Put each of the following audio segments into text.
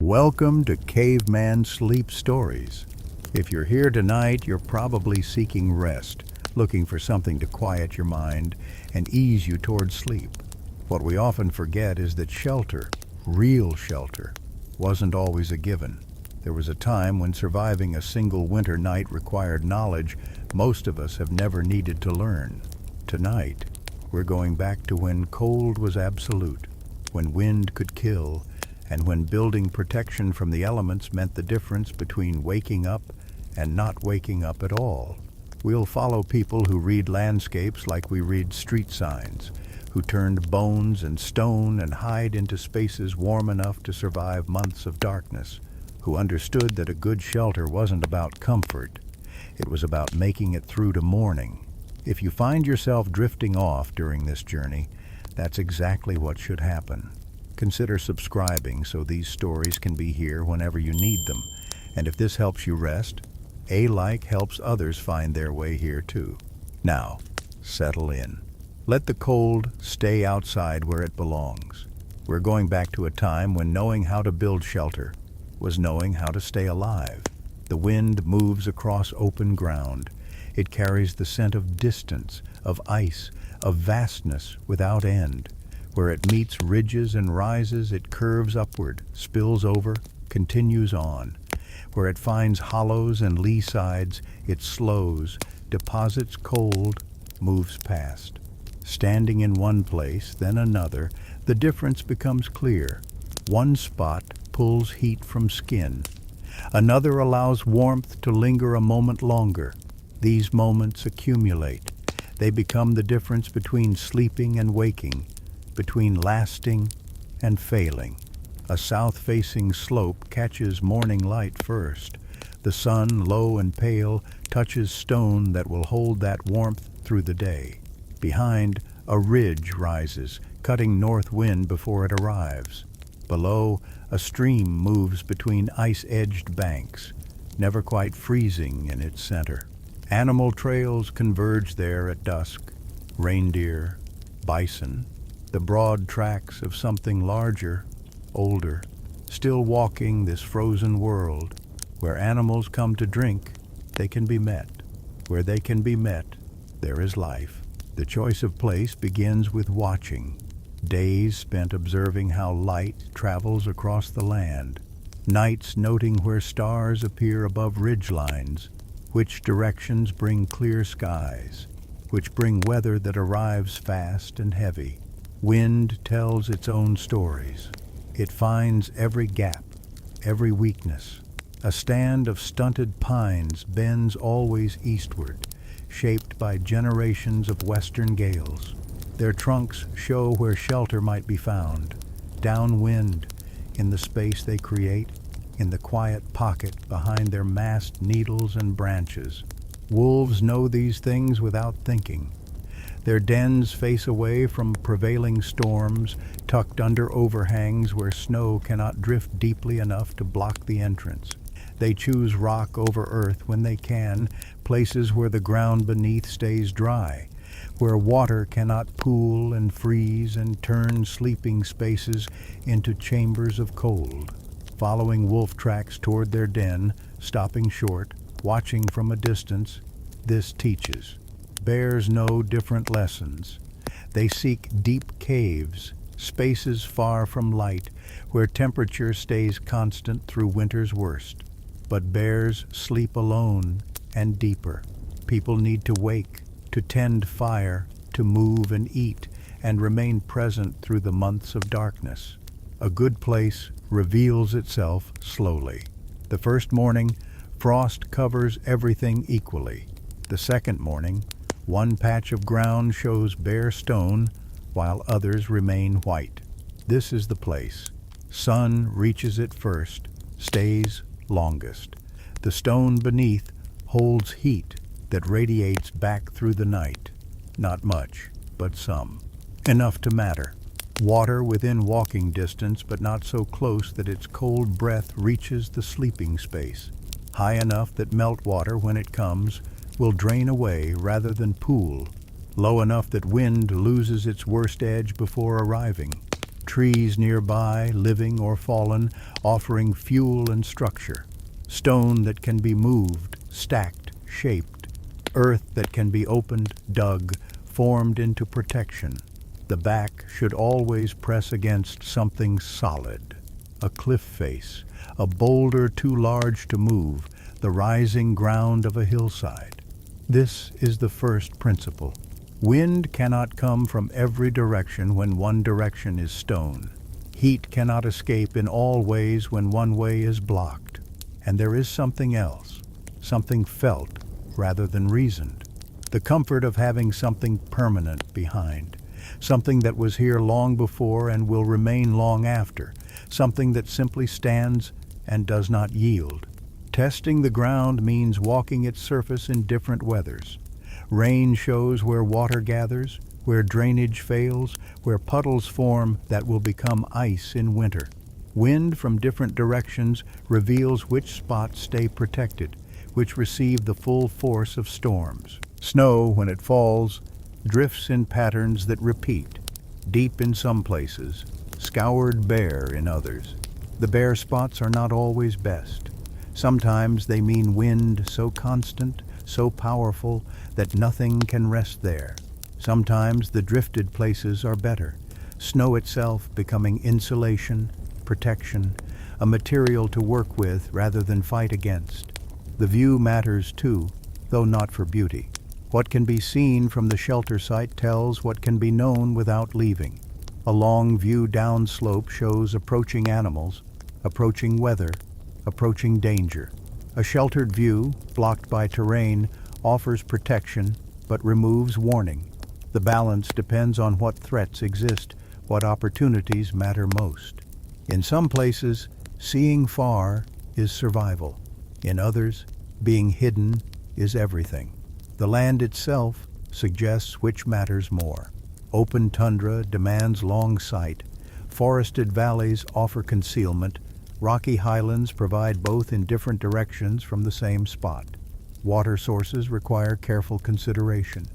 Welcome to Caveman Sleep Stories. If you're here tonight, you're probably seeking rest, looking for something to quiet your mind and ease you towards sleep. What we often forget is that shelter, real shelter, wasn't always a given. There was a time when surviving a single winter night required knowledge most of us have never needed to learn. Tonight, we're going back to when cold was absolute, when wind could kill, and when building protection from the elements meant the difference between waking up and not waking up at all. We'll follow people who read landscapes like we read street signs, who turned bones and stone and hide into spaces warm enough to survive months of darkness, who understood that a good shelter wasn't about comfort. It was about making it through to morning. If you find yourself drifting off during this journey, that's exactly what should happen. Consider subscribing so these stories can be here whenever you need them. And if this helps you rest, a like helps others find their way here too. Now, settle in. Let the cold stay outside where it belongs. We're going back to a time when knowing how to build shelter was knowing how to stay alive. The wind moves across open ground. It carries the scent of distance, of ice, of vastness without end. Where it meets ridges and rises, it curves upward, spills over, continues on. Where it finds hollows and lee sides, it slows, deposits cold, moves past. Standing in one place, then another, the difference becomes clear. One spot pulls heat from skin. Another allows warmth to linger a moment longer. These moments accumulate. They become the difference between sleeping and waking, between lasting and failing. A south-facing slope catches morning light first. The sun, low and pale, touches stone that will hold that warmth through the day. Behind, a ridge rises, cutting north wind before it arrives. Below, a stream moves between ice-edged banks, never quite freezing in its center. Animal trails converge there at dusk. Reindeer, bison, the broad tracks of something larger, older, still walking this frozen world. Where animals come to drink, they can be met. Where they can be met, there is life. The choice of place begins with watching. Days spent observing how light travels across the land. Nights noting where stars appear above ridgelines, which directions bring clear skies, which bring weather that arrives fast and heavy. Wind tells its own stories. It finds every gap, every weakness. A stand of stunted pines bends always eastward, shaped by generations of western gales. Their trunks show where shelter might be found, downwind, in the space they create, in the quiet pocket behind their massed needles and branches. Wolves know these things without thinking. Their dens face away from prevailing storms, tucked under overhangs where snow cannot drift deeply enough to block the entrance. They choose rock over earth when they can, places where the ground beneath stays dry, where water cannot pool and freeze and turn sleeping spaces into chambers of cold. Following wolf tracks toward their den, stopping short, watching from a distance, this teaches. Bears know different lessons. They seek deep caves, spaces far from light, where temperature stays constant through winter's worst. But bears sleep alone and deeper. People need to wake, to tend fire, to move and eat, and remain present through the months of darkness. A good place reveals itself slowly. The first morning, frost covers everything equally. The second morning, one patch of ground shows bare stone, while others remain white. This is the place. Sun reaches it first, stays longest. The stone beneath holds heat that radiates back through the night. Not much, but some. Enough to matter. Water within walking distance, but not so close that its cold breath reaches the sleeping space. High enough that meltwater, when it comes, will drain away rather than pool. Low enough that wind loses its worst edge before arriving. trees nearby, living or fallen, offering fuel and structure. Stone that can be moved, stacked, shaped. Earth that can be opened, dug, formed into protection. The back should always press against something solid. A cliff face, a boulder too large to move, the rising ground of a hillside. This is the first principle. Wind cannot come from every direction when one direction is stone. Heat cannot escape in all ways when one way is blocked. And there is something else, something felt rather than reasoned. The comfort of having something permanent behind, something that was here long before and will remain long after, something that simply stands and does not yield. Testing the ground means walking its surface in different weathers. Rain shows where water gathers, where drainage fails, where puddles form that will become ice in winter. Wind from different directions reveals which spots stay protected, which receive the full force of storms. Snow, when it falls, drifts in patterns that repeat, deep in some places, scoured bare in others. The bare spots are not always best. Sometimes they mean wind so constant, so powerful, that nothing can rest there. Sometimes the drifted places are better, snow itself becoming insulation, protection, a material to work with rather than fight against. The view matters too, though not for beauty. What can be seen from the shelter site tells what can be known without leaving. A long view downslope shows approaching animals, approaching weather, approaching danger. A sheltered view, blocked by terrain, offers protection but removes warning. The balance depends on what threats exist, what opportunities matter most. In some places, seeing far is survival. In others, being hidden is everything. The land itself suggests which matters more. Open tundra demands long sight. Forested valleys offer concealment. Rocky highlands provide both in different directions from the same spot. Water sources require careful consideration.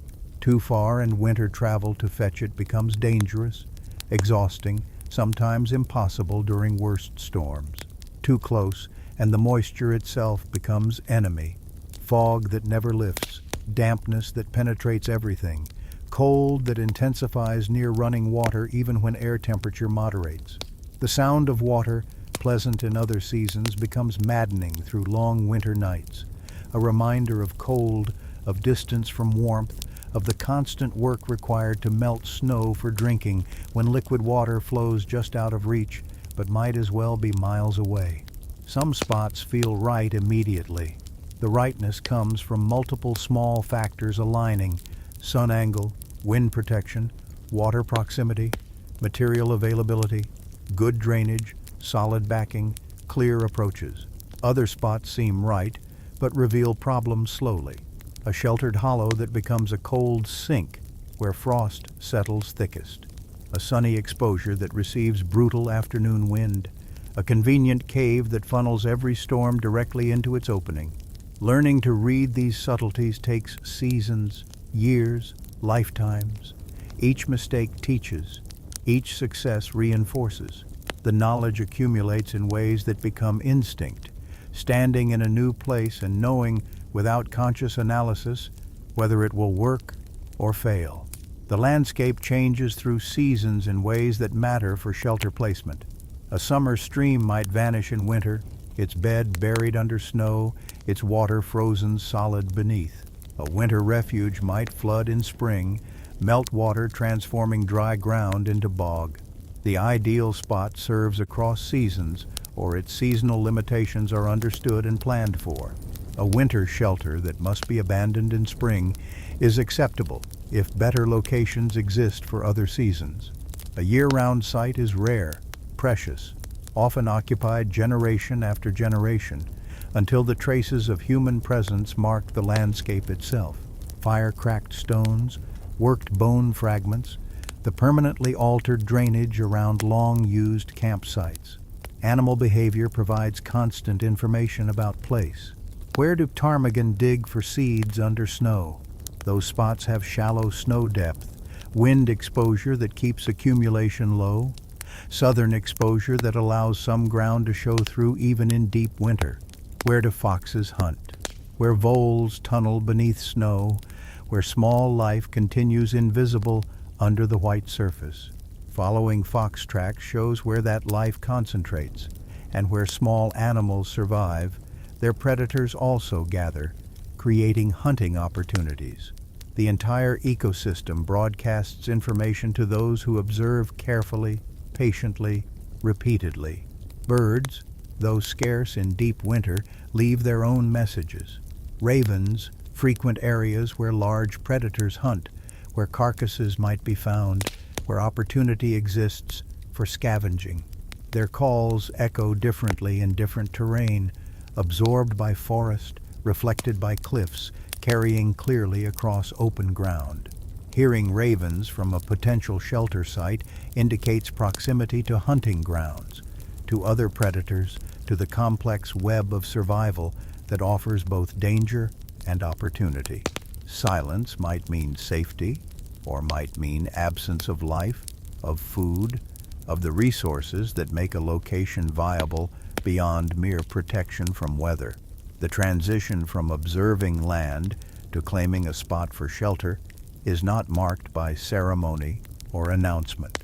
Too far in winter travel to fetch it becomes dangerous, exhausting, sometimes impossible during worst storms. Too close, and the moisture itself becomes enemy. Fog that never lifts, dampness that penetrates everything, cold that intensifies near running water even when air temperature moderates. The sound of water, pleasant in other seasons, becomes maddening through long winter nights, a reminder of cold, of distance from warmth, of the constant work required to melt snow for drinking when liquid water flows just out of reach, but might as well be miles away. Some spots feel right immediately. The rightness comes from multiple small factors aligning: sun angle, wind protection, water proximity, material availability, good drainage, solid backing, clear approaches. Other spots seem right, but reveal problems slowly. A sheltered hollow that becomes a cold sink where frost settles thickest. A sunny exposure that receives brutal afternoon wind. A convenient cave that funnels every storm directly into its opening. Learning to read these subtleties takes seasons, years, lifetimes. Each mistake teaches. Each success reinforces. The knowledge accumulates in ways that become instinct, standing in a new place and knowing, without conscious analysis, whether it will work or fail. The landscape changes through seasons in ways that matter for shelter placement. A summer stream might vanish in winter, its bed buried under snow, its water frozen solid beneath. A winter refuge might flood in spring, meltwater transforming dry ground into bog. The ideal spot serves across seasons, or its seasonal limitations are understood and planned for. A winter shelter that must be abandoned in spring is acceptable if better locations exist for other seasons. A year-round site is rare, precious, often occupied generation after generation, until the traces of human presence mark the landscape itself. Fire-cracked stones, worked bone fragments, the permanently altered drainage around long-used campsites. Animal behavior provides constant information about place. Where do ptarmigan dig for seeds under snow? Those spots have shallow snow depth, wind exposure that keeps accumulation low. southern exposure that allows some ground to show through even in deep winter. Where do foxes hunt? Where voles tunnel beneath snow, where small life continues invisible under the white surface. Following fox tracks shows where that life concentrates, and where small animals survive, their predators also gather, creating hunting opportunities. The entire ecosystem broadcasts information to those who observe carefully, patiently, repeatedly. Birds, though scarce in deep winter, leave their own messages. Ravens frequent areas where large predators hunt, where carcasses might be found, where opportunity exists for scavenging. Their calls echo differently in different terrain, absorbed by forest, reflected by cliffs, carrying clearly across open ground. Hearing ravens from a potential shelter site indicates proximity to hunting grounds, to other predators, to the complex web of survival that offers both danger and opportunity. Silence might mean safety, or might mean absence of life, of food, of the resources that make a location viable beyond mere protection from weather. The transition from observing land to claiming a spot for shelter is not marked by ceremony or announcement.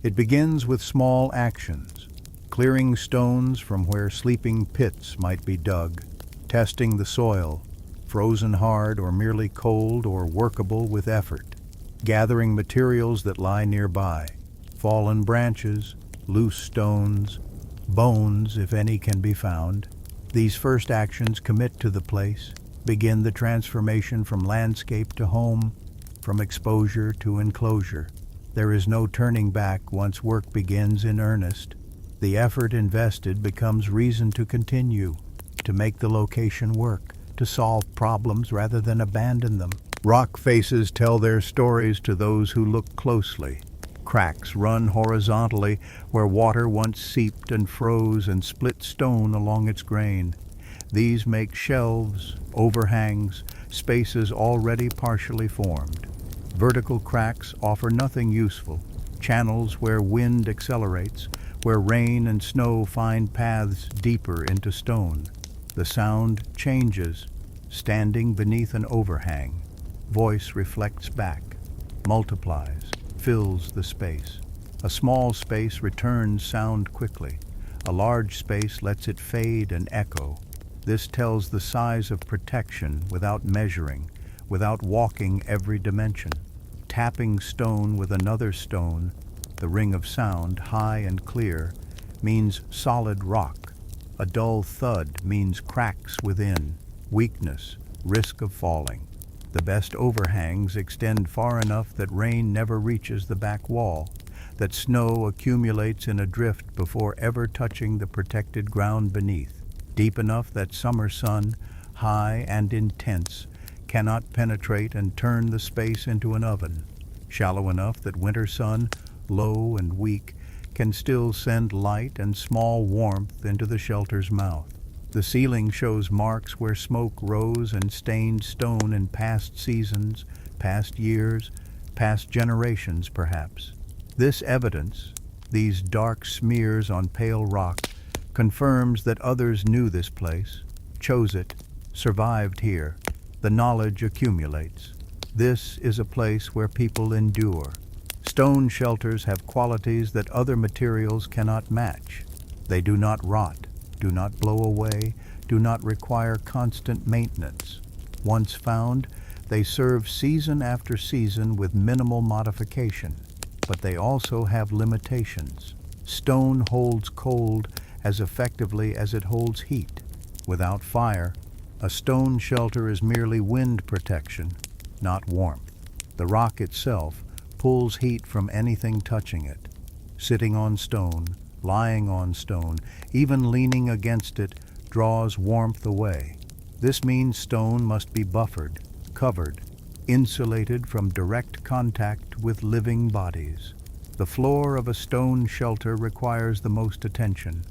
It begins with small actions, clearing stones from where sleeping pits might be dug, testing the soil, frozen hard or merely cold or workable with effort, gathering materials that lie nearby, fallen branches, loose stones, bones if any can be found. These first actions commit to the place, begin the transformation from landscape to home, from exposure to enclosure. There is no turning back once work begins in earnest. The effort invested becomes reason to continue, to make the location work, to solve problems rather than abandon them. Rock faces tell their stories to those who look closely. Cracks run horizontally where water once seeped and froze and split stone along its grain. These make shelves, overhangs, spaces already partially formed. Vertical cracks offer nothing useful, channels where wind accelerates, where rain and snow find paths deeper into stone. The sound changes, standing beneath an overhang. Voice reflects back, multiplies, fills the space. A small space returns sound quickly. A large space lets it fade and echo. This tells the size of protection without measuring, without walking every dimension. Tapping stone with another stone, the ring of sound, high and clear, means solid rock. A dull thud means cracks within, weakness, risk of falling. The best overhangs extend far enough that rain never reaches the back wall, that snow accumulates in a drift before ever touching the protected ground beneath, deep enough that summer sun, high and intense, cannot penetrate and turn the space into an oven, shallow enough that winter sun, low and weak, can still send light and small warmth into the shelter's mouth. The ceiling shows marks where smoke rose and stained stone in past seasons, past years, past generations perhaps. This evidence, these dark smears on pale rock, confirms that others knew this place, chose it, survived here. The knowledge accumulates. This is a place where people endure. Stone shelters have qualities that other materials cannot match. They do not rot, do not blow away, do not require constant maintenance. Once found, they serve season after season with minimal modification, but they also have limitations. Stone holds cold as effectively as it holds heat. Without fire, a stone shelter is merely wind protection, not warmth. The rock itself pulls heat from anything touching it. Sitting on stone, lying on stone, even leaning against it, draws warmth away. This means stone must be buffered, covered, insulated from direct contact with living bodies. The floor of a stone shelter requires the most attention.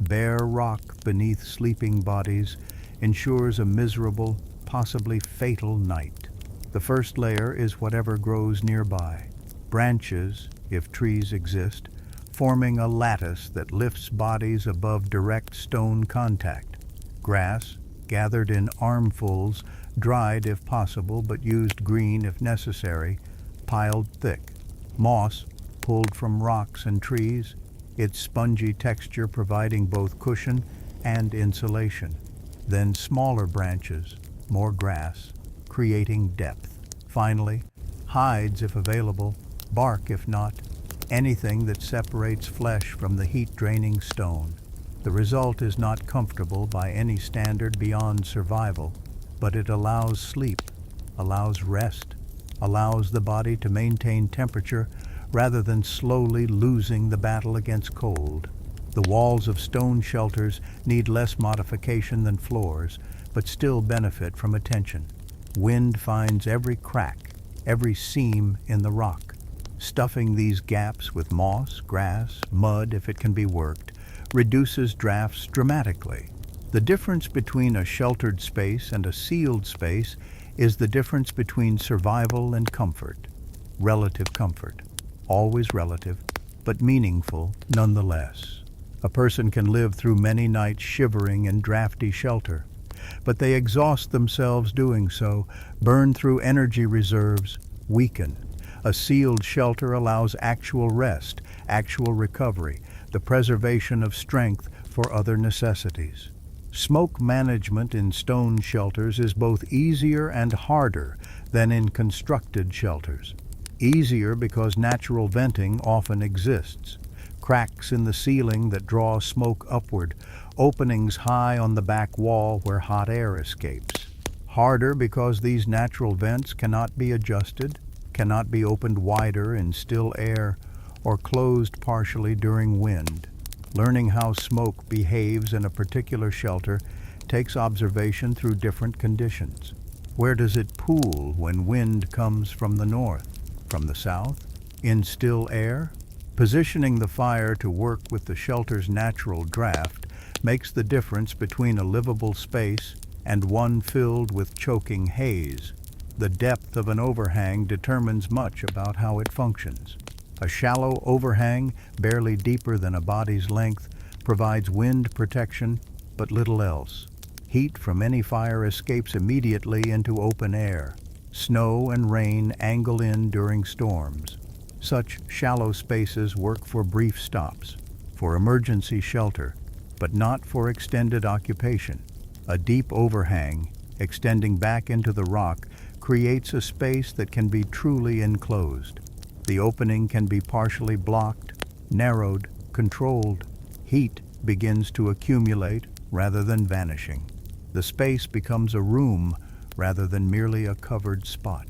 Bare rock beneath sleeping bodies ensures a miserable, possibly fatal night. The first layer is whatever grows nearby. Branches, if trees exist, forming a lattice that lifts bodies above direct stone contact. Grass, gathered in armfuls, dried if possible but used green if necessary, piled thick. Moss, pulled from rocks and trees, its spongy texture providing both cushion and insulation. Then smaller branches, more grass, creating depth. Finally, hides if available, bark if not, anything that separates flesh from the heat-draining stone. The result is not comfortable by any standard beyond survival, but it allows sleep, allows rest, allows the body to maintain temperature rather than slowly losing the battle against cold. The walls of stone shelters need less modification than floors, but still benefit from attention. Wind finds every crack, every seam in the rock. Stuffing these gaps with moss, grass, mud if it can be worked, reduces drafts dramatically. The difference between a sheltered space and a sealed space is the difference between survival and comfort. Relative comfort. Always relative, but meaningful nonetheless. A person can live through many nights shivering in drafty shelter, but they exhaust themselves doing so, burn through energy reserves, weaken. A sealed shelter allows actual rest, actual recovery, the preservation of strength for other necessities. Smoke management in stone shelters is both easier and harder than in constructed shelters. Easier because natural venting often exists. Cracks in the ceiling that draw smoke upward, openings high on the back wall where hot air escapes. Harder because these natural vents cannot be adjusted, cannot be opened wider in still air, or closed partially during wind. Learning how smoke behaves in a particular shelter takes observation through different conditions. Where does it pool when wind comes from the north? From the south? In still air? Positioning the fire to work with the shelter's natural draft makes the difference between a livable space and one filled with choking haze. The depth of an overhang determines much about how it functions. A shallow overhang, barely deeper than a body's length, provides wind protection, but little else. Heat from any fire escapes immediately into open air. Snow and rain angle in during storms. Such shallow spaces work for brief stops, for emergency shelter, but not for extended occupation. A deep overhang, extending back into the rock, creates a space that can be truly enclosed. The opening can be partially blocked, narrowed, controlled. Heat begins to accumulate rather than vanishing. The space becomes a room rather than merely a covered spot.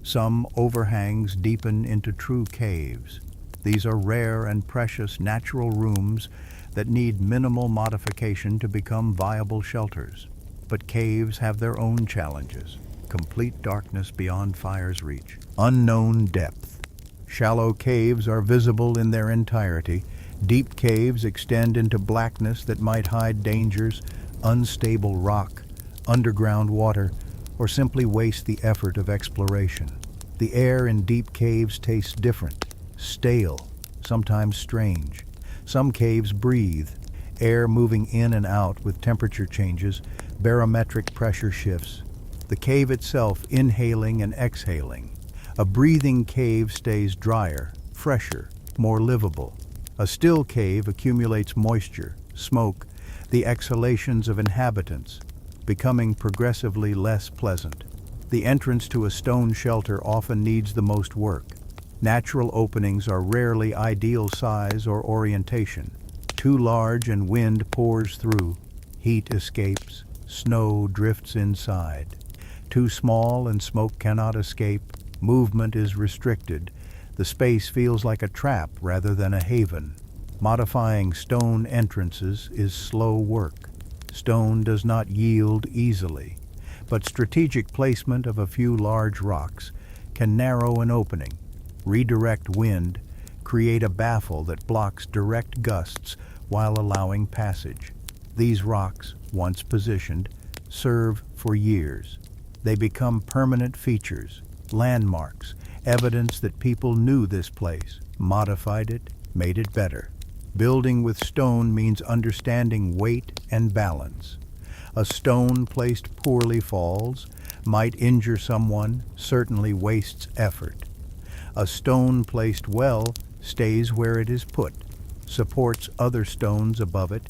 Some overhangs deepen into true caves. These are rare and precious natural rooms that need minimal modification to become viable shelters. But caves have their own challenges. Complete darkness beyond fire's reach. Unknown depth. Shallow caves are visible in their entirety. Deep caves extend into blackness that might hide dangers, unstable rock, underground water, or simply waste the effort of exploration. The air in deep caves tastes different, stale, sometimes strange. Some caves breathe, air moving in and out with temperature changes, barometric pressure shifts. The cave itself inhaling and exhaling. A breathing cave stays drier, fresher, more livable. A still cave accumulates moisture, smoke, the exhalations of inhabitants, becoming progressively less pleasant. The entrance to a stone shelter often needs the most work. Natural openings are rarely ideal size or orientation. Too large and wind pours through. Heat escapes. Snow drifts inside. Too small and smoke cannot escape. Movement is restricted. The space feels like a trap rather than a haven. Modifying stone entrances is slow work. Stone does not yield easily, but strategic placement of a few large rocks can narrow an opening, redirect wind, create a baffle that blocks direct gusts while allowing passage. These rocks, once positioned, serve for years. They become permanent features, landmarks, evidence that people knew this place, modified it, made it better. Building with stone means understanding weight and balance. A stone placed poorly falls, might injure someone, certainly wastes effort. A stone placed well stays where it is put, supports other stones above it,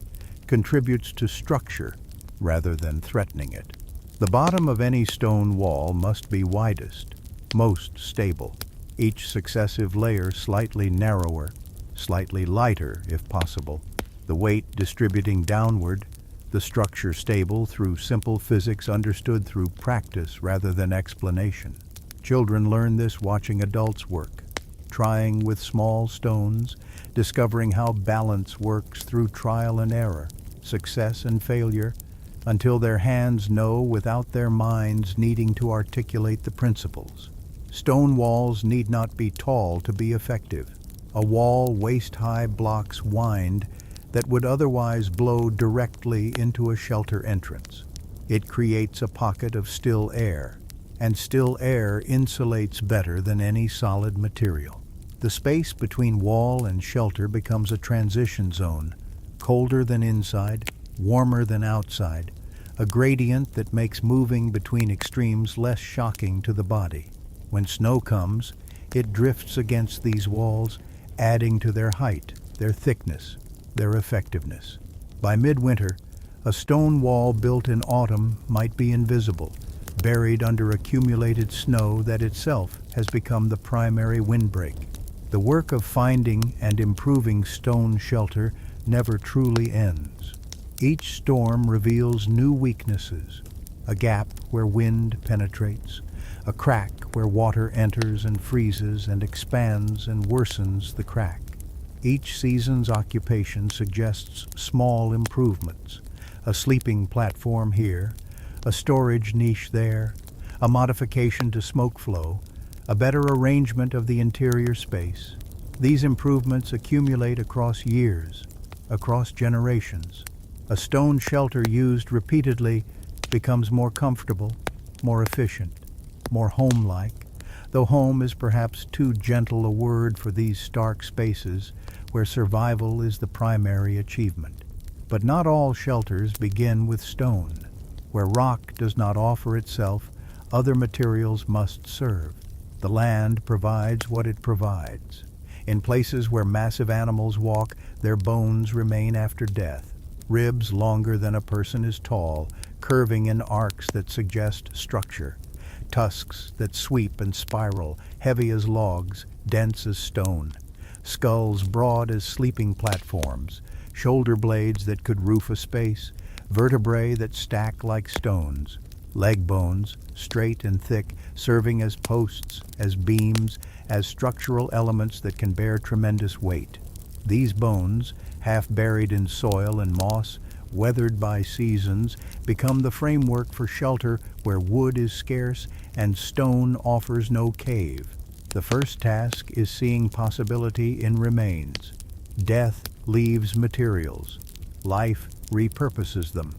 contributes to structure rather than threatening it. The bottom of any stone wall must be widest, most stable, each successive layer slightly narrower, slightly lighter if possible, the weight distributing downward, the structure stable through simple physics understood through practice rather than explanation. Children learn this watching adults work, trying with small stones, discovering how balance works through trial and error, success and failure, until their hands know without their minds needing to articulate the principles. Stone walls need not be tall to be effective. A wall waist-high blocks wind that would otherwise blow directly into a shelter entrance. It creates a pocket of still air, and still air insulates better than any solid material. The space between wall and shelter becomes a transition zone, colder than inside, warmer than outside, a gradient that makes moving between extremes less shocking to the body. When snow comes, it drifts against these walls, adding to their height, their thickness, their effectiveness. By midwinter, a stone wall built in autumn might be invisible, buried under accumulated snow that itself has become the primary windbreak. The work of finding and improving stone shelter never truly ends. Each storm reveals new weaknesses, a gap where wind penetrates, a crack where water enters and freezes and expands and worsens the crack. Each season's occupation suggests small improvements, a sleeping platform here, a storage niche there, a modification to smoke flow, a better arrangement of the interior space. These improvements accumulate across years, across generations. A stone shelter used repeatedly becomes more comfortable, more efficient, more home-like, though home is perhaps too gentle a word for these stark spaces where survival is the primary achievement. But not all shelters begin with stone. Where rock does not offer itself, other materials must serve. The land provides what it provides. In places where massive animals walk, their bones remain after death. Ribs longer than a person is tall, curving in arcs that suggest structure. Tusks that sweep and spiral, heavy as logs, dense as stone. Skulls broad as sleeping platforms, shoulder blades that could roof a space, vertebrae that stack like stones. Leg bones, straight and thick, serving as posts, as beams, as structural elements that can bear tremendous weight. These bones, half buried in soil and moss, weathered by seasons, become the framework for shelter where wood is scarce and stone offers no cave. The first task is seeing possibility in remains. Death leaves materials. Life repurposes them.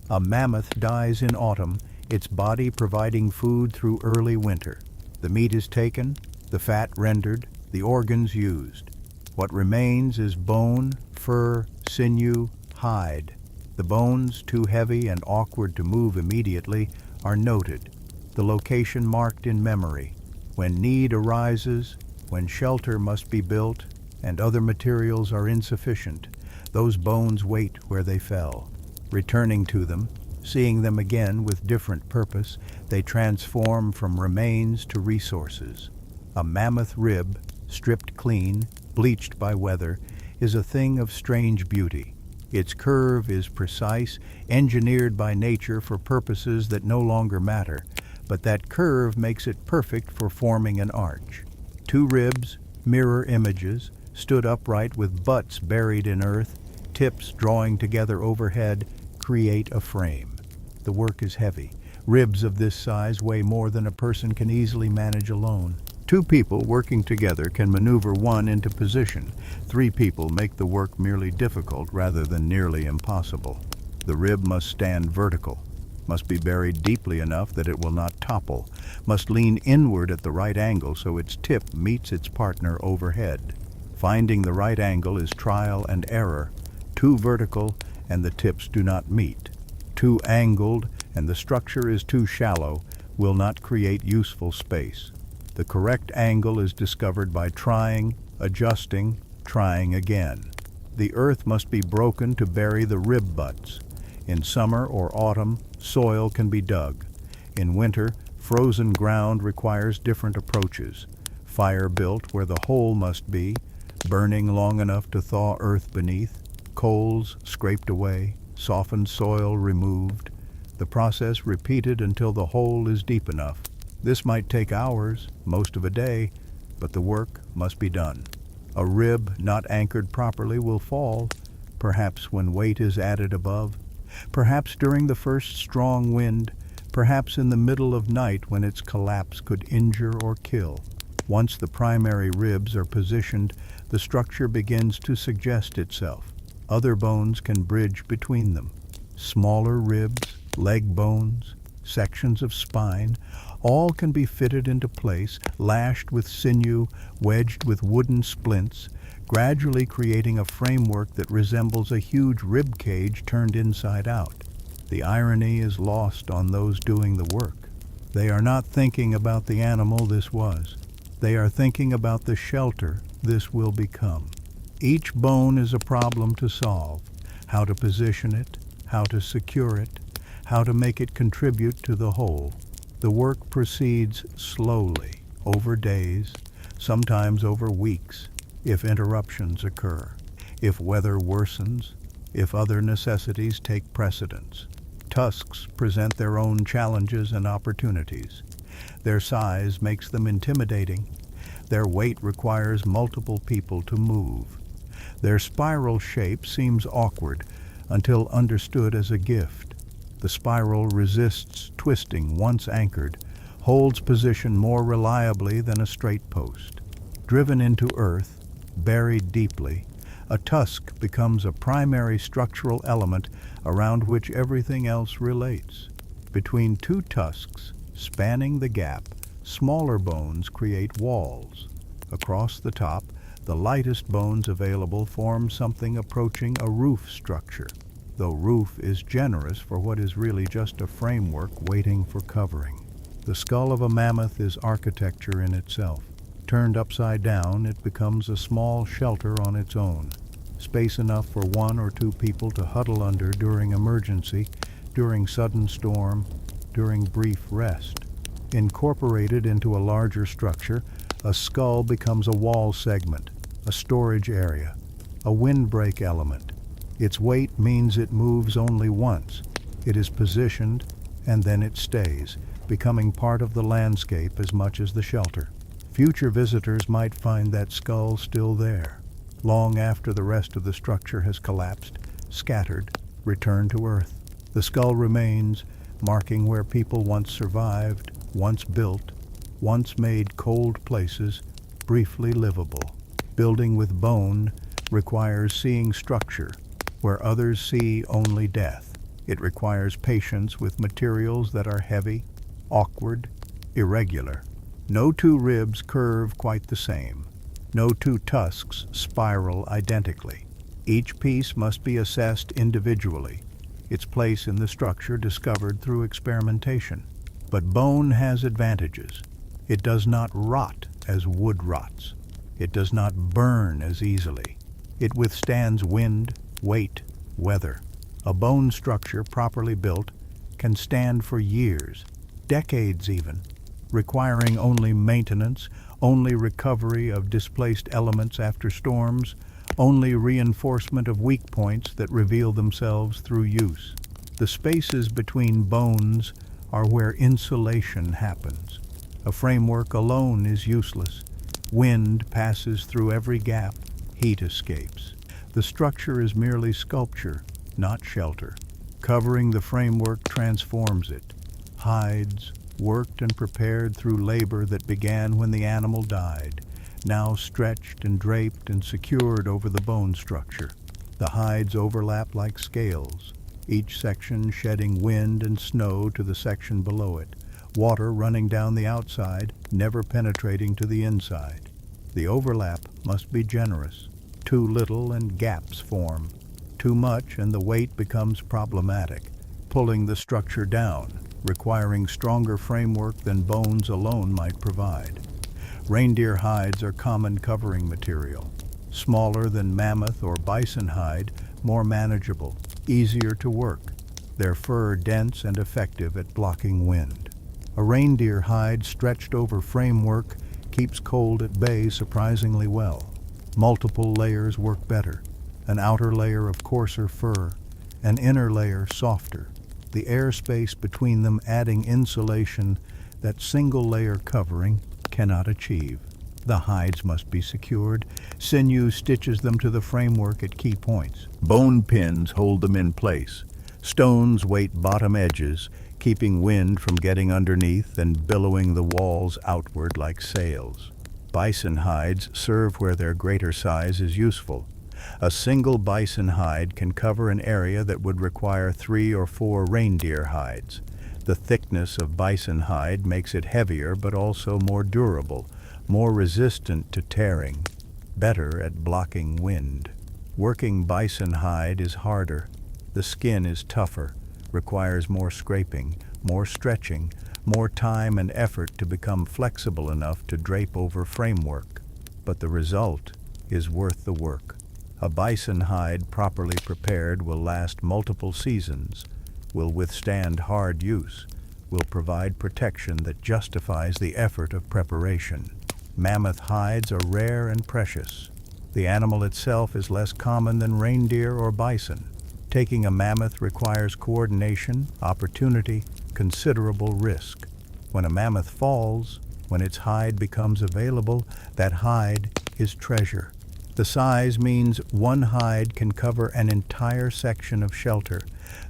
A mammoth dies in autumn, its body providing food through early winter. The meat is taken, the fat rendered, the organs used. What remains is bone, fur, sinew, hide. The bones, too heavy and awkward to move immediately, are noted, the location marked in memory. When need arises, when shelter must be built and other materials are insufficient, those bones wait where they fell. Returning to them, seeing them again with different purpose, they transform from remains to resources. A mammoth rib, stripped clean, bleached by weather, is a thing of strange beauty. Its curve is precise, engineered by nature for purposes that no longer matter, but that curve makes it perfect for forming an arch. Two ribs, mirror images, stood upright with butts buried in earth, tips drawing together overhead, create a frame. The work is heavy. Ribs of this size weigh more than a person can easily manage alone. Two people working together can maneuver one into position. Three people make the work merely difficult rather than nearly impossible. The rib must stand vertical, must be buried deeply enough that it will not topple, must lean inward at the right angle so its tip meets its partner overhead. Finding the right angle is trial and error. Too vertical and the tips do not meet. Too angled and the structure is too shallow will not create useful space. The correct angle is discovered by trying, adjusting, trying again. The earth must be broken to bury the rib butts. In summer or autumn, soil can be dug. In winter, frozen ground requires different approaches. Fire built where the hole must be, burning long enough to thaw earth beneath, coals scraped away, softened soil removed, the process repeated until the hole is deep enough. This might take hours, most of a day, but the work must be done. A rib not anchored properly will fall, perhaps when weight is added above, perhaps during the first strong wind, perhaps in the middle of night when its collapse could injure or kill. Once the primary ribs are positioned, the structure begins to suggest itself. Other bones can bridge between them. Smaller ribs, leg bones, sections of spine, all can be fitted into place, lashed with sinew, wedged with wooden splints, gradually creating a framework that resembles a huge rib cage turned inside out. The irony is lost on those doing the work. They are not thinking about the animal this was. They are thinking about the shelter this will become. Each bone is a problem to solve. How to position it, how to secure it, how to make it contribute to the whole. The work proceeds slowly, over days, sometimes over weeks, if interruptions occur, if weather worsens, if other necessities take precedence. Tusks present their own challenges and opportunities. Their size makes them intimidating. Their weight requires multiple people to move. Their spiral shape seems awkward until understood as a gift. The spiral resists twisting once anchored, holds position more reliably than a straight post. Driven into earth, buried deeply, a tusk becomes a primary structural element around which everything else relates. Between two tusks, spanning the gap, smaller bones create walls. Across the top, the lightest bones available form something approaching a roof structure, though roof is generous for what is really just a framework waiting for covering. The skull of a mammoth is architecture in itself. Turned upside down, it becomes a small shelter on its own, space enough for one or two people to huddle under during emergency, during sudden storm, during brief rest. Incorporated into a larger structure, a skull becomes a wall segment, a storage area, a windbreak element. Its weight means it moves only once. It is positioned, and then it stays, becoming part of the landscape as much as the shelter. Future visitors might find that skull still there, long after the rest of the structure has collapsed, scattered, returned to earth. The skull remains, marking where people once survived, once built, once made cold places briefly livable. Building with bone requires seeing structure where others see only death. It requires patience with materials that are heavy, awkward, irregular. No two ribs curve quite the same. No two tusks spiral identically. Each piece must be assessed individually, its place in the structure discovered through experimentation. But bone has advantages. It does not rot as wood rots. It does not burn as easily. It withstands wind, weight, weather. A bone structure properly built can stand for years, decades even, requiring only maintenance, only recovery of displaced elements after storms, only reinforcement of weak points that reveal themselves through use. The spaces between bones are where insulation happens. A framework alone is useless. Wind passes through every gap, heat escapes. The structure is merely sculpture, not shelter. Covering the framework transforms it. Hides, worked and prepared through labor that began when the animal died, now stretched and draped and secured over the bone structure. The hides overlap like scales, each section shedding wind and snow to the section below it, water running down the outside, never penetrating to the inside. The overlap must be generous. Too little and gaps form. Too much and the weight becomes problematic, pulling the structure down, requiring stronger framework than bones alone might provide. Reindeer hides are common covering material. Smaller than mammoth or bison hide, more manageable, easier to work. Their fur dense and effective at blocking wind. A reindeer hide stretched over framework keeps cold at bay surprisingly well. Multiple layers work better. An outer layer of coarser fur, an inner layer softer. The airspace between them adding insulation that single layer covering cannot achieve. The hides must be secured. Sinew stitches them to the framework at key points. Bone pins hold them in place. Stones weight bottom edges, keeping wind from getting underneath and billowing the walls outward like sails. Bison hides serve where their greater size is useful. A single bison hide can cover an area that would require 3 or 4 reindeer hides. The thickness of bison hide makes it heavier but also more durable, more resistant to tearing, better at blocking wind. Working bison hide is harder. The skin is tougher, requires more scraping, more stretching, more time and effort to become flexible enough to drape over framework. But the result is worth the work. A bison hide properly prepared will last multiple seasons, will withstand hard use, will provide protection that justifies the effort of preparation. Mammoth hides are rare and precious. The animal itself is less common than reindeer or bison. Taking a mammoth requires coordination, opportunity, considerable risk. When a mammoth falls, when its hide becomes available, that hide is treasure. The size means one hide can cover an entire section of shelter.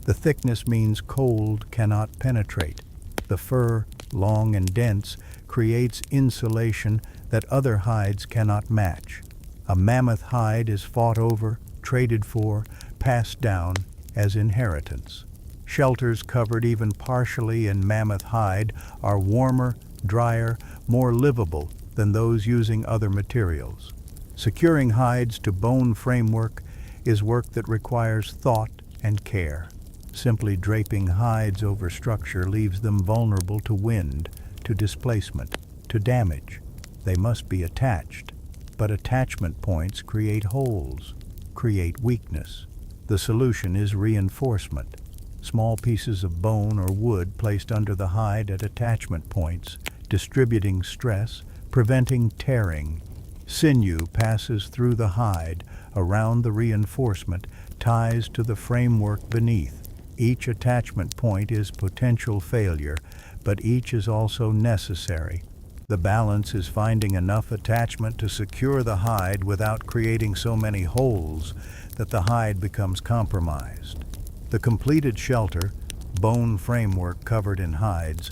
The thickness means cold cannot penetrate. The fur, long and dense, creates insulation that other hides cannot match. A mammoth hide is fought over, traded for, passed down as inheritance. Shelters covered even partially in mammoth hide are warmer, drier, more livable than those using other materials. Securing hides to bone framework is work that requires thought and care. Simply draping hides over structure leaves them vulnerable to wind, to displacement, to damage. They must be attached, but attachment points create holes, create weakness. The solution is reinforcement. Small pieces of bone or wood placed under the hide at attachment points, distributing stress, preventing tearing. Sinew passes through the hide, around the reinforcement, ties to the framework beneath. Each attachment point is potential failure, but each is also necessary. The balance is finding enough attachment to secure the hide without creating so many holes that the hide becomes compromised. The completed shelter, bone framework covered in hides,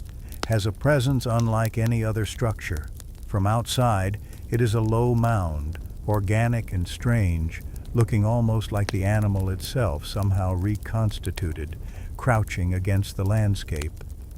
has a presence unlike any other structure. From outside, it is a low mound, organic and strange, looking almost like the animal itself somehow reconstituted, crouching against the landscape.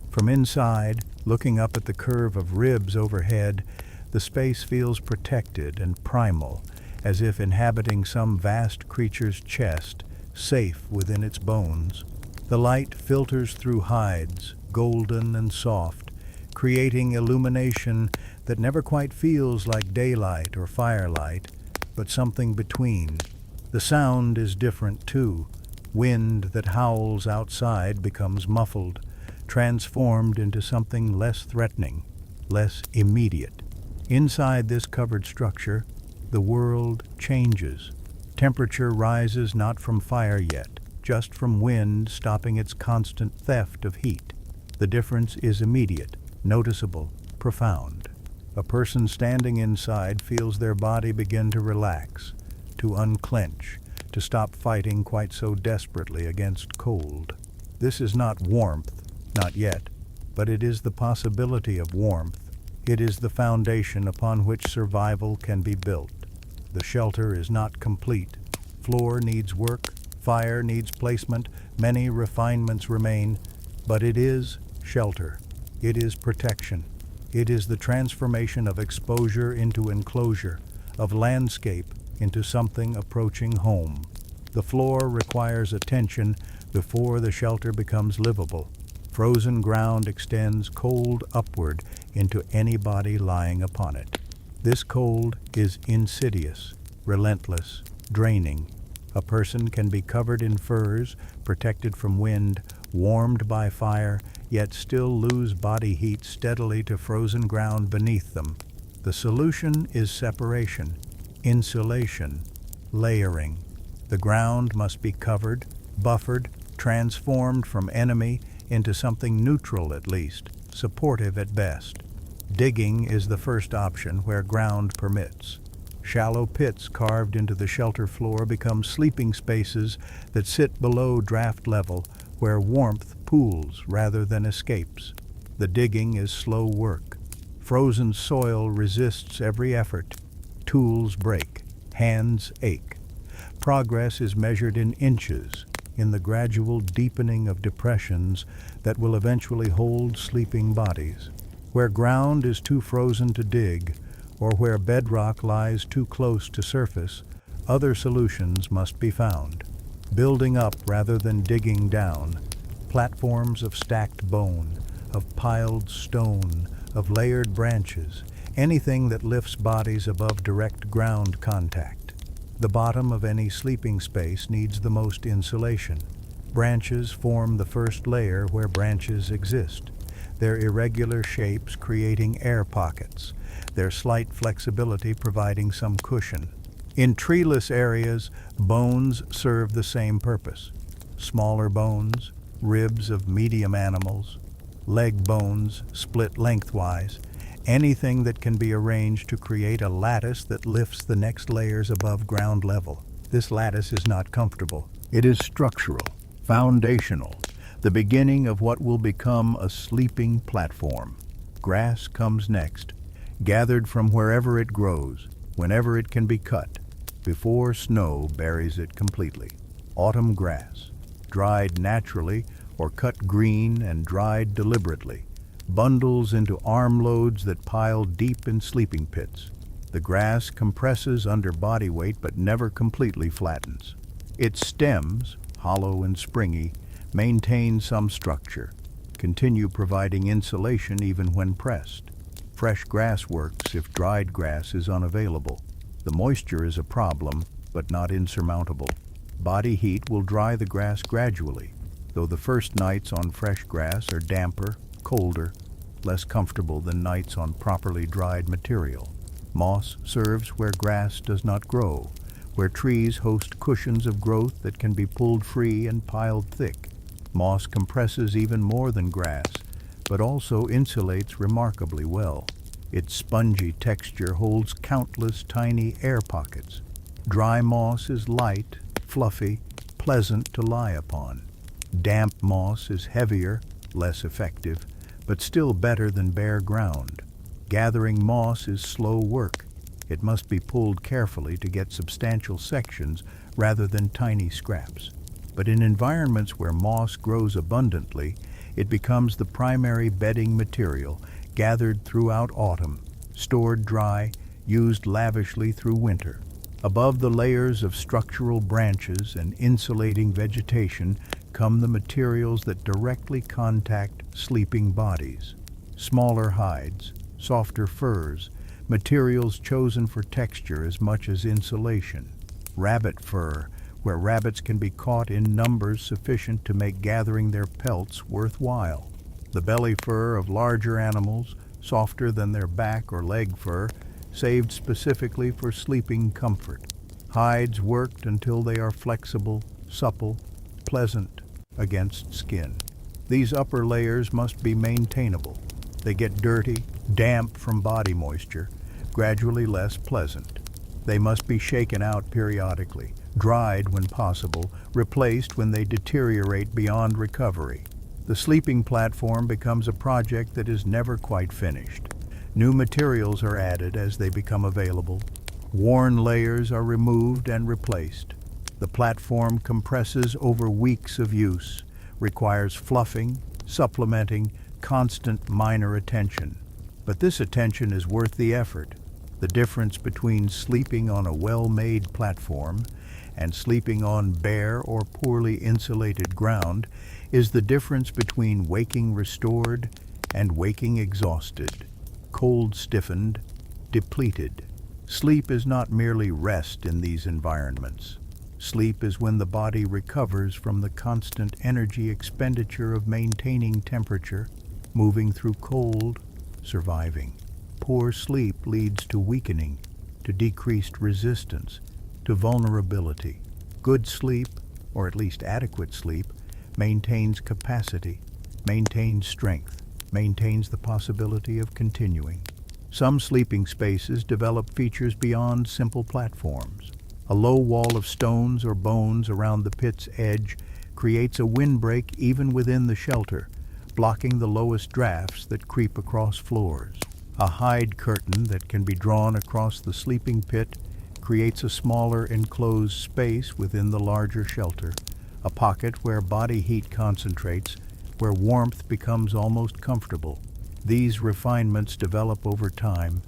From inside, looking up at the curve of ribs overhead, the space feels protected and primal, as if inhabiting some vast creature's chest, safe within its bones. The light filters through hides, golden and soft, creating illumination that never quite feels like daylight or firelight, but something between. The sound is different too. Wind that howls outside becomes muffled, transformed into something less threatening, less immediate. Inside this covered structure, the world changes. Temperature rises not from fire yet, just from wind stopping its constant theft of heat. The difference is immediate, noticeable, profound. A person standing inside feels their body begin to relax, to unclench, to stop fighting quite so desperately against cold. This is not warmth, not yet, but it is the possibility of warmth. It is the foundation upon which survival can be built. The shelter is not complete. Floor needs work, fire needs placement, many refinements remain, but it is shelter. It is protection. It is the transformation of exposure into enclosure, of landscape into something approaching home. The floor requires attention before the shelter becomes livable. Frozen ground extends cold upward into any body lying upon it. This cold is insidious, relentless, draining. A person can be covered in furs, protected from wind, warmed by fire, yet still lose body heat steadily to frozen ground beneath them. The solution is separation, insulation, layering. The ground must be covered, buffered, transformed from enemy into something neutral at least, supportive at best. Digging is the first option where ground permits. Shallow pits carved into the shelter floor become sleeping spaces that sit below draft level, where warmth pools rather than escapes. The digging is slow work. Frozen soil resists every effort. Tools break. Hands ache. Progress is measured in inches, in the gradual deepening of depressions that will eventually hold sleeping bodies. Where ground is too frozen to dig, or where bedrock lies too close to surface, other solutions must be found. Building up rather than digging down, platforms of stacked bone, of piled stone, of layered branches, anything that lifts bodies above direct ground contact. The bottom of any sleeping space needs the most insulation. Branches form the first layer where branches exist, their irregular shapes creating air pockets, their slight flexibility providing some cushion. In treeless areas, bones serve the same purpose. Smaller bones, ribs of medium animals, leg bones split lengthwise, anything that can be arranged to create a lattice that lifts the next layers above ground level. This lattice is not comfortable. It is structural, foundational, the beginning of what will become a sleeping platform. Grass comes next, gathered from wherever it grows, whenever it can be cut, before snow buries it completely. Autumn grass, dried naturally or cut green and dried deliberately, bundles into armloads that pile deep in sleeping pits. The grass compresses under body weight but never completely flattens. Its stems, hollow and springy, maintain some structure, continue providing insulation even when pressed. Fresh grass works if dried grass is unavailable. The moisture is a problem, but not insurmountable. Body heat will dry the grass gradually, though the first nights on fresh grass are damper, colder, less comfortable than nights on properly dried material. Moss serves where grass does not grow, where trees host cushions of growth that can be pulled free and piled thick. Moss compresses even more than grass, but also insulates remarkably well. Its spongy texture holds countless tiny air pockets. Dry moss is light, fluffy, pleasant to lie upon. Damp moss is heavier, less effective, but still better than bare ground. Gathering moss is slow work. It must be pulled carefully to get substantial sections rather than tiny scraps. But in environments where moss grows abundantly, it becomes the primary bedding material, gathered throughout autumn, stored dry, used lavishly through winter. Above the layers of structural branches and insulating vegetation come the materials that directly contact sleeping bodies. Smaller hides, softer furs, materials chosen for texture as much as insulation. Rabbit fur, where rabbits can be caught in numbers sufficient to make gathering their pelts worthwhile. The belly fur of larger animals, softer than their back or leg fur, saved specifically for sleeping comfort. Hides worked until they are flexible, supple, pleasant against skin. These upper layers must be maintainable. They get dirty, damp from body moisture, gradually less pleasant. They must be shaken out periodically, dried when possible, replaced when they deteriorate beyond recovery. The sleeping platform becomes a project that is never quite finished. New materials are added as they become available. Worn layers are removed and replaced. The platform compresses over weeks of use, requires fluffing, supplementing, constant minor attention. But this attention is worth the effort. The difference between sleeping on a well-made platform and sleeping on bare or poorly insulated ground is the difference between waking restored and waking exhausted, cold stiffened, depleted. Sleep is not merely rest in these environments. Sleep is when the body recovers from the constant energy expenditure of maintaining temperature, moving through cold, surviving. Poor sleep leads to weakening, to decreased resistance, to vulnerability. Good sleep, or at least adequate sleep, maintains capacity, maintains strength, maintains the possibility of continuing. Some sleeping spaces develop features beyond simple platforms. A low wall of stones or bones around the pit's edge creates a windbreak even within the shelter, blocking the lowest drafts that creep across floors. A hide curtain that can be drawn across the sleeping pit creates a smaller enclosed space within the larger shelter, a pocket where body heat concentrates, where warmth becomes almost comfortable. These refinements develop over time,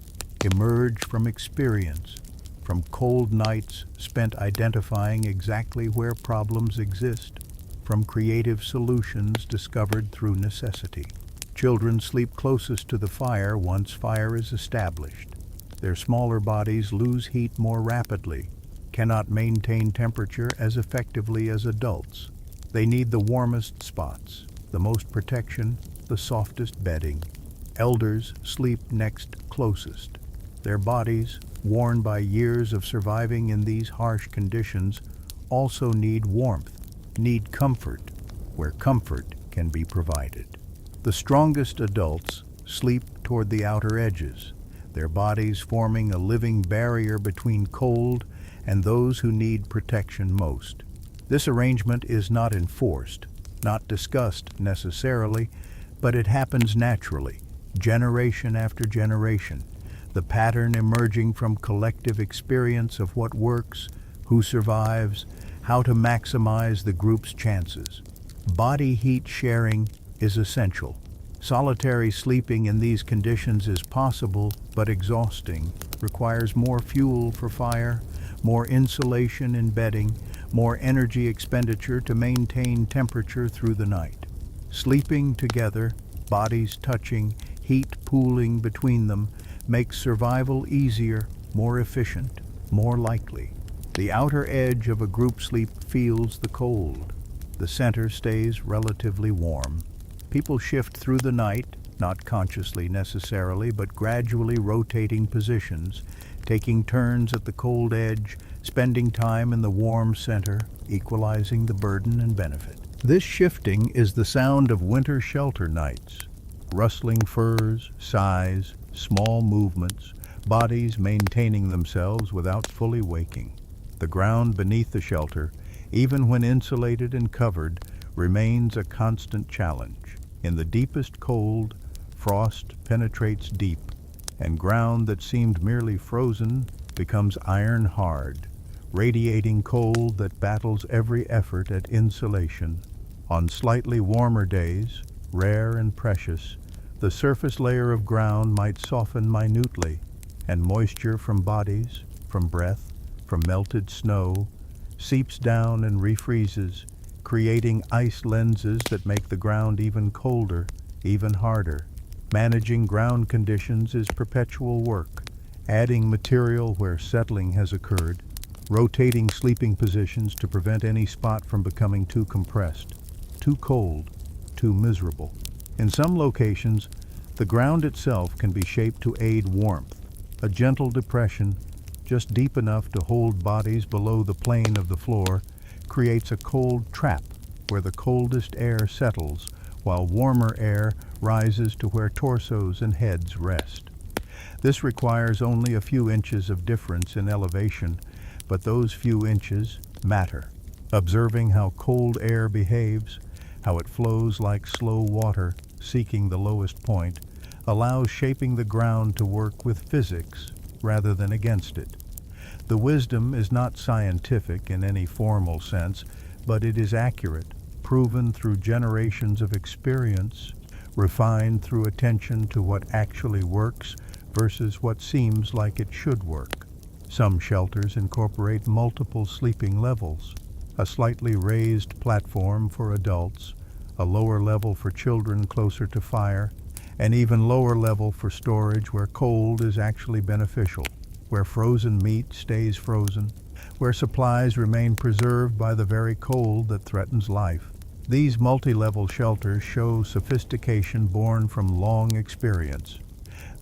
emerge from experience, from cold nights spent identifying exactly where problems exist, from creative solutions discovered through necessity. Children sleep closest to the fire once fire is established. Their smaller bodies lose heat more rapidly, cannot maintain temperature as effectively as adults. They need the warmest spots, the most protection, the softest bedding. Elders sleep next closest. Their bodies, worn by years of surviving in these harsh conditions, also need warmth, need comfort, where comfort can be provided. The strongest adults sleep toward the outer edges, their bodies forming a living barrier between cold and those who need protection most. This arrangement is not enforced, not discussed necessarily, but it happens naturally, generation after generation, the pattern emerging from collective experience of what works, who survives, how to maximize the group's chances. Body heat sharing is essential. Solitary sleeping in these conditions is possible, but exhausting, requires more fuel for fire, more insulation in bedding, more energy expenditure to maintain temperature through the night. Sleeping together, bodies touching, heat pooling between them, makes survival easier, more efficient, more likely. The outer edge of a group sleep feels the cold. The center stays relatively warm. People shift through the night, not consciously necessarily, but gradually rotating positions, taking turns at the cold edge, spending time in the warm center, equalizing the burden and benefit. This shifting is the sound of winter shelter nights. Rustling furs, sighs, small movements, bodies maintaining themselves without fully waking. The ground beneath the shelter, even when insulated and covered, remains a constant challenge. In the deepest cold, frost penetrates deep, and ground that seemed merely frozen becomes iron hard, radiating cold that battles every effort at insulation. On slightly warmer days, rare and precious, the surface layer of ground might soften minutely, and moisture from bodies, from breath, from melted snow, seeps down and refreezes, creating ice lenses that make the ground even colder, even harder. Managing ground conditions is perpetual work, adding material where settling has occurred, rotating sleeping positions to prevent any spot from becoming too compressed, too cold, too miserable. In some locations, the ground itself can be shaped to aid warmth, a gentle depression, just deep enough to hold bodies below the plane of the floor, creates a cold trap where the coldest air settles, while warmer air rises to where torsos and heads rest. This requires only a few inches of difference in elevation, but those few inches matter. Observing how cold air behaves, how it flows like slow water, seeking the lowest point, allows shaping the ground to work with physics rather than against it. The wisdom is not scientific in any formal sense, but it is accurate, proven through generations of experience, refined through attention to what actually works versus what seems like it should work. Some shelters incorporate multiple sleeping levels, a slightly raised platform for adults, a lower level for children closer to fire, an even lower level for storage where cold is actually beneficial, where frozen meat stays frozen, where supplies remain preserved by the very cold that threatens life. These multi-level shelters show sophistication born from long experience.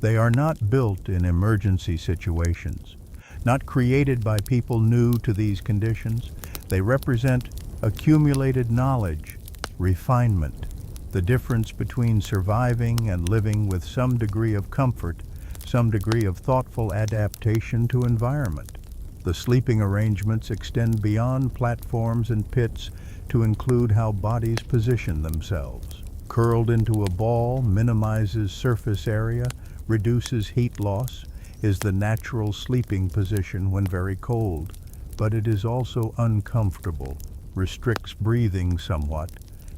They are not built in emergency situations, not created by people new to these conditions. They represent accumulated knowledge, refinement, the difference between surviving and living with some degree of comfort, some degree of thoughtful adaptation to environment. The sleeping arrangements extend beyond platforms and pits to include how bodies position themselves. Curled into a ball minimizes surface area, reduces heat loss, is the natural sleeping position when very cold, but it is also uncomfortable, restricts breathing somewhat,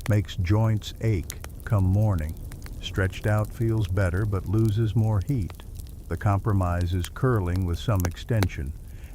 makes joints ache come morning. Stretched out feels better but loses more heat. The compromise is curling with some extension,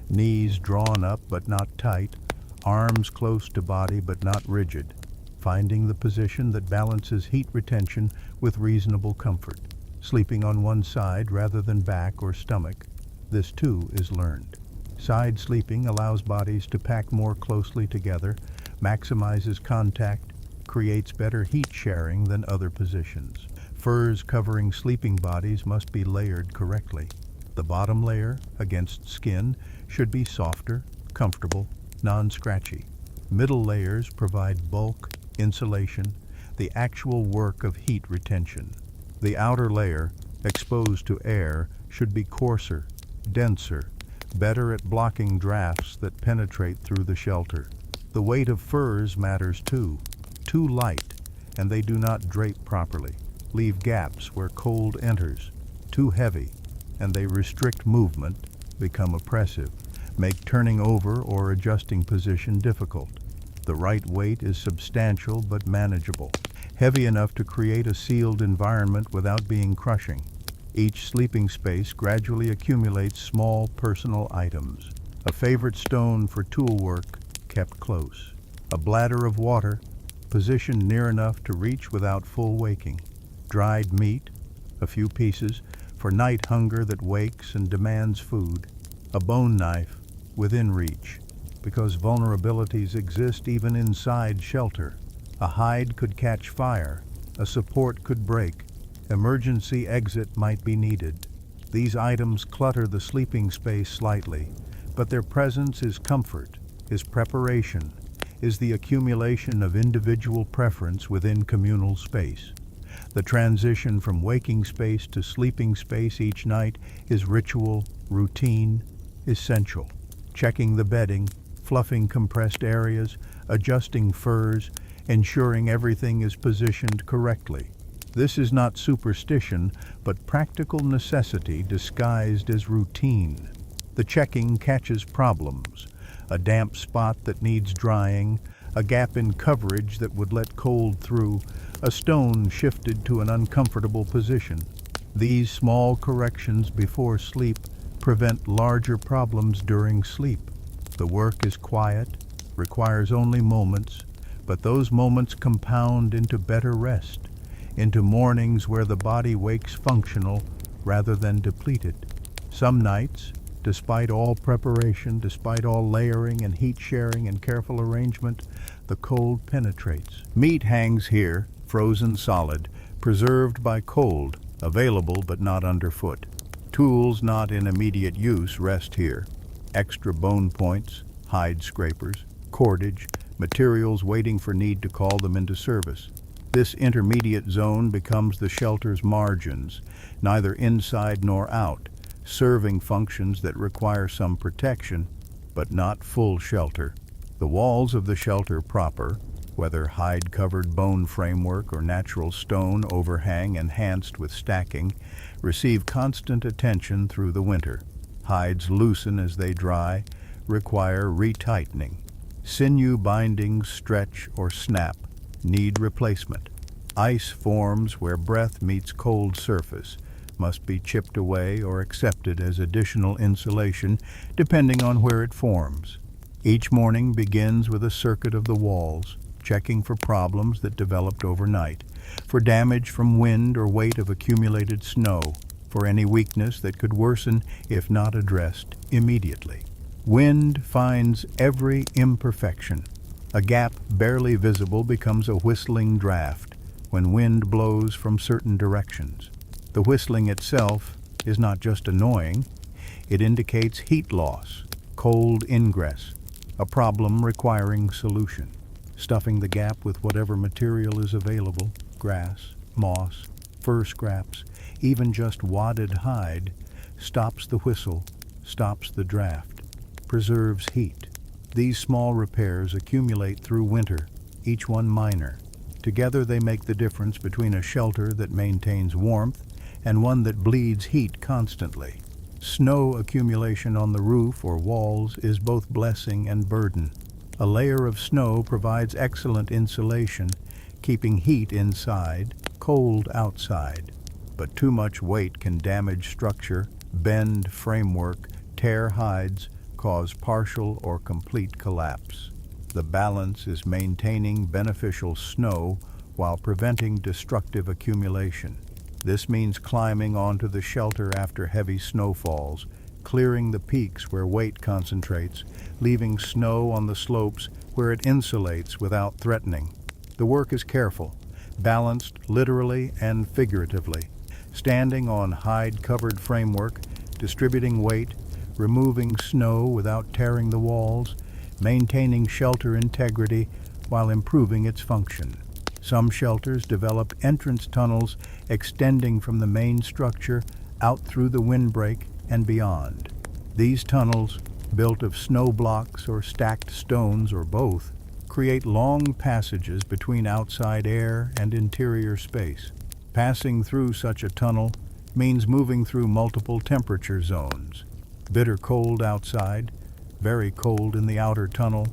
knees drawn up but not tight, arms close to body but not rigid, finding the position that balances heat retention with reasonable comfort, sleeping on one side rather than back or stomach. This too is learned. Side sleeping allows bodies to pack more closely together, maximizes contact, creates better heat sharing than other positions. Furs covering sleeping bodies must be layered correctly. The bottom layer, against skin, should be softer, comfortable, non-scratchy. Middle layers provide bulk, insulation, the actual work of heat retention. The outer layer, exposed to air, should be coarser, denser, better at blocking drafts that penetrate through the shelter. The weight of furs matters too. Too light, and they do not drape properly, leave gaps where cold enters. Too heavy, and they restrict movement, become oppressive, make turning over or adjusting position difficult. The right weight is substantial but manageable, heavy enough to create a sealed environment without being crushing. Each sleeping space gradually accumulates small personal items. A favorite stone for tool work, kept close. A bladder of water, positioned near enough to reach without full waking. Dried meat, a few pieces, for night hunger that wakes and demands food. A bone knife, within reach, because vulnerabilities exist even inside shelter. A hide could catch fire, a support could break, emergency exit might be needed. These items clutter the sleeping space slightly, but their presence is comfort, is preparation, is the accumulation of individual preference within communal space. The transition from waking space to sleeping space each night is ritual, routine, essential. Checking the bedding, fluffing compressed areas, adjusting furs, ensuring everything is positioned correctly. This is not superstition, but practical necessity disguised as routine. The checking catches problems, a damp spot that needs drying, a gap in coverage that would let cold through, a stone shifted to an uncomfortable position. These small corrections before sleep prevent larger problems during sleep. The work is quiet, requires only moments, but those moments compound into better rest, into mornings where the body wakes functional rather than depleted. Some nights, despite all preparation, despite all layering and heat sharing and careful arrangement, the cold penetrates. Meat hangs here, frozen solid, preserved by cold, available but not underfoot. Tools not in immediate use rest here. Extra bone points, hide scrapers, cordage, materials waiting for need to call them into service. This intermediate zone becomes the shelter's margins, neither inside nor out, serving functions that require some protection, but not full shelter. The walls of the shelter proper, whether hide-covered bone framework or natural stone overhang enhanced with stacking, receive constant attention through the winter. Hides loosen as they dry, require retightening. Sinew bindings stretch or snap, need replacement. Ice forms where breath meets cold surface, must be chipped away or accepted as additional insulation depending on where it forms. Each morning begins with a circuit of the walls, checking for problems that developed overnight, for damage from wind or weight of accumulated snow, for any weakness that could worsen if not addressed immediately. Wind finds every imperfection. A gap barely visible becomes a whistling draft when wind blows from certain directions. The whistling itself is not just annoying, it indicates heat loss, cold ingress, a problem requiring solution. Stuffing the gap with whatever material is available, grass, moss, fur scraps, even just wadded hide, stops the whistle, stops the draft, preserves heat. These small repairs accumulate through winter, each one minor. Together they make the difference between a shelter that maintains warmth and one that bleeds heat constantly. Snow accumulation on the roof or walls is both blessing and burden. A layer of snow provides excellent insulation, keeping heat inside, cold outside. But too much weight can damage structure, bend framework, tear hides, cause partial or complete collapse. The balance is maintaining beneficial snow while preventing destructive accumulation. This means climbing onto the shelter after heavy snowfalls, clearing the peaks where weight concentrates, leaving snow on the slopes where it insulates without threatening. The work is careful, balanced literally and figuratively, standing on hide-covered framework, distributing weight, removing snow without tearing the walls, maintaining shelter integrity while improving its function. Some shelters develop entrance tunnels extending from the main structure out through the windbreak and beyond. These tunnels, built of snow blocks or stacked stones or both, create long passages between outside air and interior space. Passing through such a tunnel means moving through multiple temperature zones. Bitter cold outside, very cold in the outer tunnel,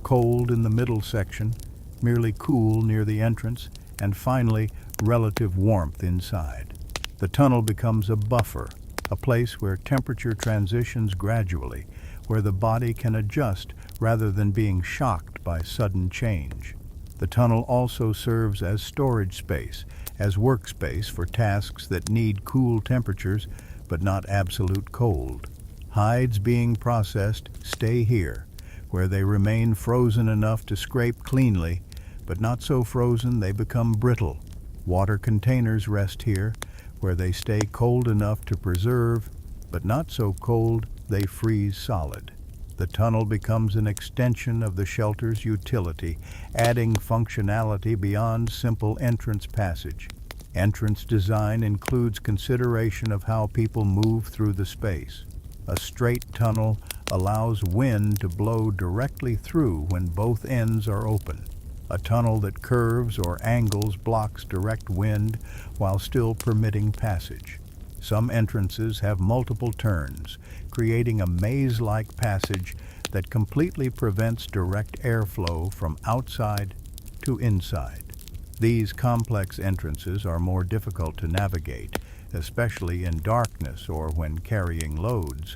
cold in the middle section, merely cool near the entrance, and finally relative warmth inside. The tunnel becomes a buffer, a place where temperature transitions gradually, where the body can adjust rather than being shocked by sudden change. The tunnel also serves as storage space, as workspace for tasks that need cool temperatures but not absolute cold. Hides being processed stay here, where they remain frozen enough to scrape cleanly, but not so frozen they become brittle. Water containers rest here, where they stay cold enough to preserve, but not so cold they freeze solid. The tunnel becomes an extension of the shelter's utility, adding functionality beyond simple entrance passage. Entrance design includes consideration of how people move through the space. A straight tunnel allows wind to blow directly through when both ends are open. A tunnel that curves or angles blocks direct wind while still permitting passage. Some entrances have multiple turns, creating a maze-like passage that completely prevents direct airflow from outside to inside. These complex entrances are more difficult to navigate, especially in darkness or when carrying loads,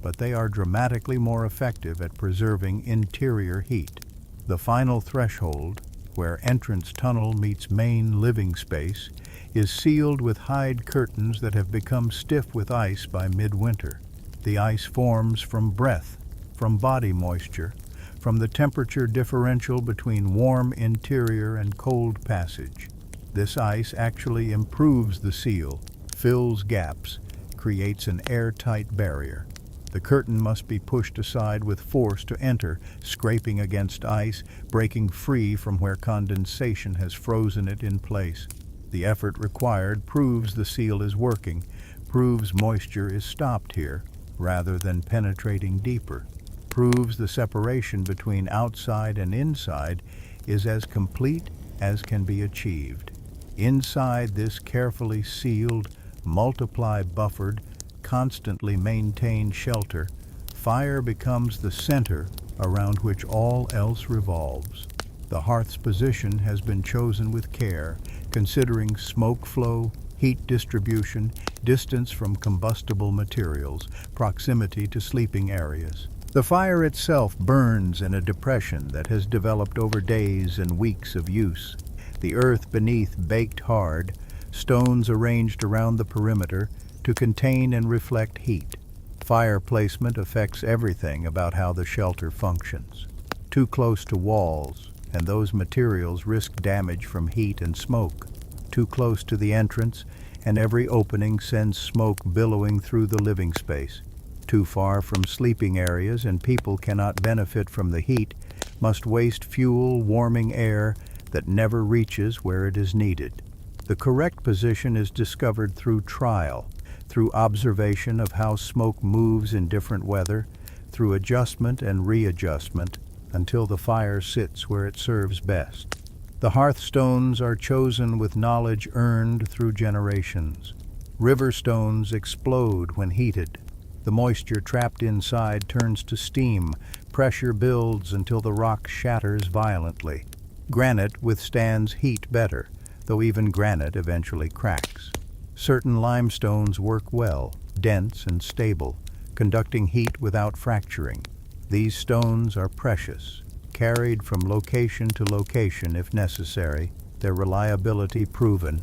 but they are dramatically more effective at preserving interior heat. The final threshold, where entrance tunnel meets main living space, is sealed with hide curtains that have become stiff with ice by midwinter. The ice forms from breath, from body moisture, from the temperature differential between warm interior and cold passage. This ice actually improves the seal, fills gaps, creates an airtight barrier. The curtain must be pushed aside with force to enter, scraping against ice, breaking free from where condensation has frozen it in place. The effort required proves the seal is working, proves moisture is stopped here, rather than penetrating deeper, proves the separation between outside and inside is as complete as can be achieved. Inside this carefully sealed, buffered, constantly maintained shelter, fire becomes the center around which all else revolves. The hearth's position has been chosen with care, considering smoke flow, heat distribution, distance from combustible materials, proximity to sleeping areas. The fire itself burns in a depression that has developed over days and weeks of use. The earth beneath baked hard, stones arranged around the perimeter to contain and reflect heat. Fire placement affects everything about how the shelter functions. Too close to walls, and those materials risk damage from heat and smoke. Too close to the entrance, and every opening sends smoke billowing through the living space. Too far from sleeping areas, and people cannot benefit from the heat, must waste fuel, warming air that never reaches where it is needed. The correct position is discovered through trial, through observation of how smoke moves in different weather, through adjustment and readjustment, until the fire sits where it serves best. The hearthstones are chosen with knowledge earned through generations. River stones explode when heated. The moisture trapped inside turns to steam. Pressure builds until the rock shatters violently. Granite withstands heat better, though even granite eventually cracks. Certain limestones work well, dense and stable, conducting heat without fracturing. These stones are precious, carried from location to location if necessary, their reliability proven,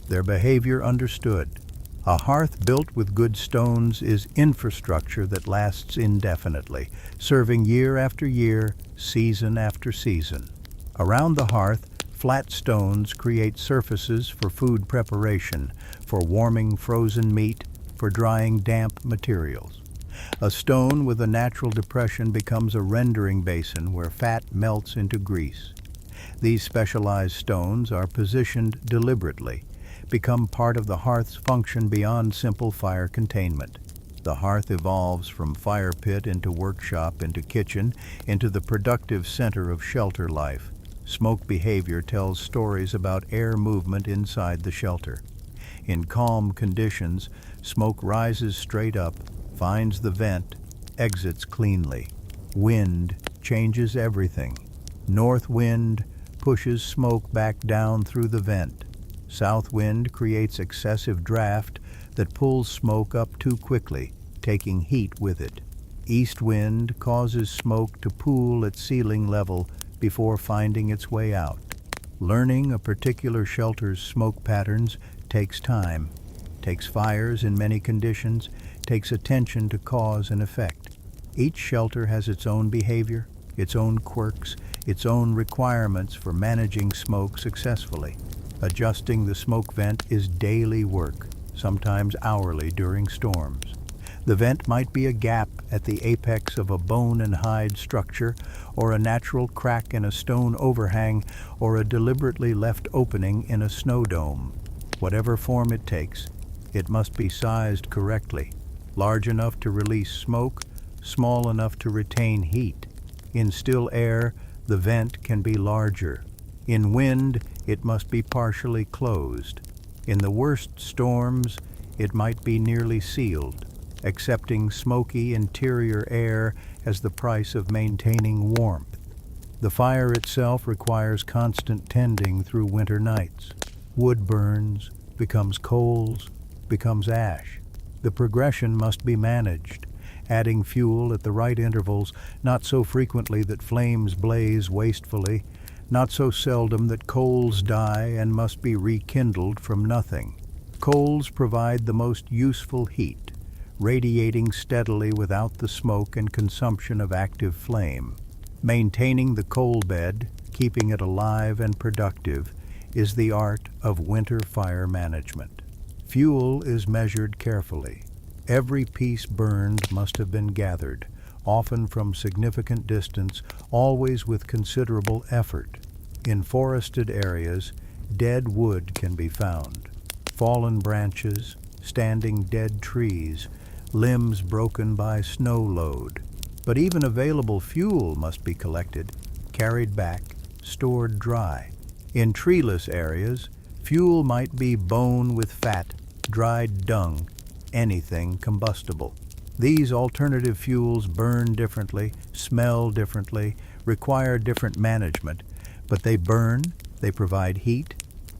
their behavior understood. A hearth built with good stones is infrastructure that lasts indefinitely, serving year after year, season after season. Around the hearth, flat stones create surfaces for food preparation, for warming frozen meat, for drying damp materials. A stone with a natural depression becomes a rendering basin where fat melts into grease. These specialized stones are positioned deliberately, become part of the hearth's function beyond simple fire containment. The hearth evolves from fire pit into workshop into kitchen into the productive center of shelter life. Smoke behavior tells stories about air movement inside the shelter. In calm conditions, smoke rises straight up, finds the vent, exits cleanly. Wind changes everything. North wind pushes smoke back down through the vent. South wind creates excessive draft that pulls smoke up too quickly, taking heat with it. East wind causes smoke to pool at ceiling level before finding its way out. Learning a particular shelter's smoke patterns takes time, takes fires in many conditions, takes attention to cause and effect. Each shelter has its own behavior, its own quirks, its own requirements for managing smoke successfully. Adjusting the smoke vent is daily work, sometimes hourly during storms. The vent might be a gap at the apex of a bone and hide structure, or a natural crack in a stone overhang, or a deliberately left opening in a snow dome. Whatever form it takes, it must be sized correctly, large enough to release smoke, small enough to retain heat. In still air, the vent can be larger. In wind, it must be partially closed. In the worst storms, it might be nearly sealed, accepting smoky interior air as the price of maintaining warmth. The fire itself requires constant tending through winter nights. Wood burns, becomes coals, becomes ash. The progression must be managed, adding fuel at the right intervals, not so frequently that flames blaze wastefully, not so seldom that coals die and must be rekindled from nothing. Coals provide the most useful heat, radiating steadily without the smoke and consumption of active flame. Maintaining the coal bed, keeping it alive and productive, is the art of winter fire management. Fuel is measured carefully. Every piece burned must have been gathered, often from significant distance, always with considerable effort. In forested areas, dead wood can be found. Fallen branches, standing dead trees, limbs broken by snow load. But even available fuel must be collected, carried back, stored dry. In treeless areas, fuel might be bone with fat, dried dung, anything combustible. These alternative fuels burn differently, smell differently, require different management, but they burn, they provide heat,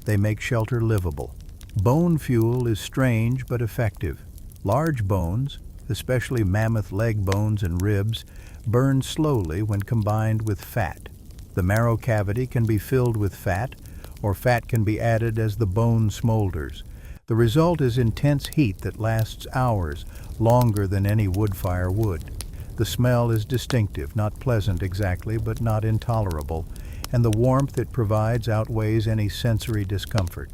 They make shelter livable. Bone fuel is strange but effective. Large bones, especially mammoth leg bones and ribs, burn slowly when combined with fat. The marrow cavity can be filled with fat, or fat can be added as the bone smolders. The result is intense heat that lasts hours, longer than any wood fire would. The smell is distinctive, not pleasant exactly, but not intolerable, and the warmth it provides outweighs any sensory discomfort.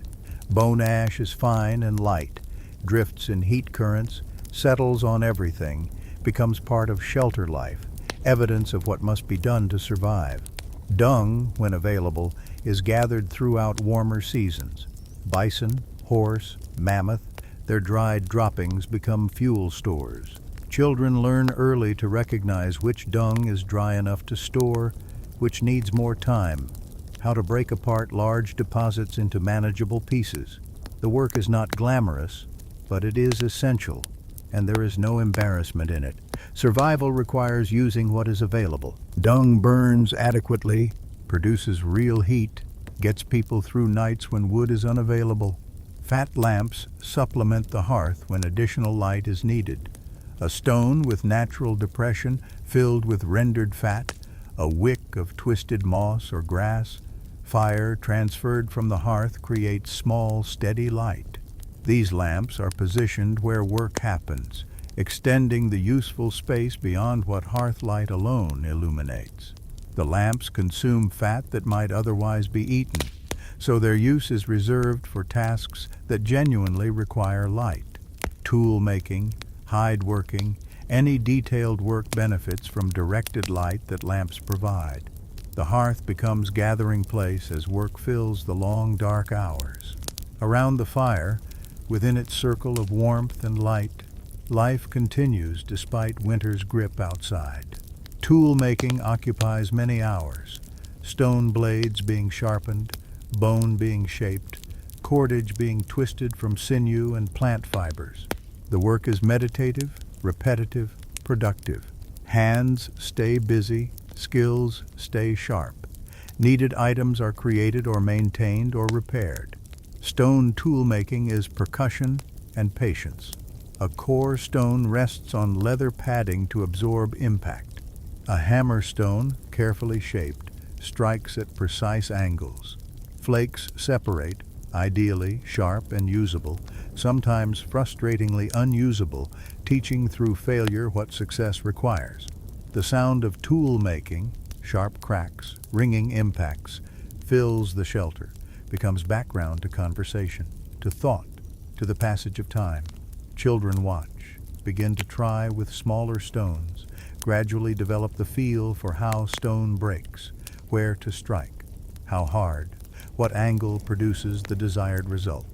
Bone ash is fine and light, drifts in heat currents, settles on everything, becomes part of shelter life, evidence of what must be done to survive. Dung, when available, is gathered throughout warmer seasons. Bison, horse, mammoth, their dried droppings become fuel stores. Children learn early to recognize which dung is dry enough to store, which needs more time, how to break apart large deposits into manageable pieces. The work is not glamorous, but it is essential, and there is no embarrassment in it. Survival requires using what is available. Dung burns adequately, produces real heat, gets people through nights when wood is unavailable. Fat lamps supplement the hearth when additional light is needed. A stone with natural depression filled with rendered fat, a wick of twisted moss or grass, fire transferred from the hearth creates small, steady light. These lamps are positioned where work happens, extending the useful space beyond what hearth light alone illuminates. The lamps consume fat that might otherwise be eaten, so their use is reserved for tasks that genuinely require light. Tool making, hide working, any detailed work benefits from directed light that lamps provide. The hearth becomes gathering place as work fills the long dark hours. Around the fire, within its circle of warmth and light, life continues despite winter's grip outside. Tool making occupies many hours, stone blades being sharpened, bone being shaped, cordage being twisted from sinew and plant fibers. The work is meditative, repetitive, productive. Hands stay busy, skills stay sharp. Needed items are created or maintained or repaired. Stone tool making is percussion and patience. A core stone rests on leather padding to absorb impact. A hammer stone, carefully shaped, strikes at precise angles. Flakes separate, ideally sharp and usable, sometimes frustratingly unusable, teaching through failure what success requires. The sound of tool making, sharp cracks, ringing impacts, fills the shelter, becomes background to conversation, to thought, to the passage of time. Children watch, begin to try with smaller stones, gradually develop the feel for how stone breaks, where to strike, how hard, what angle produces the desired result.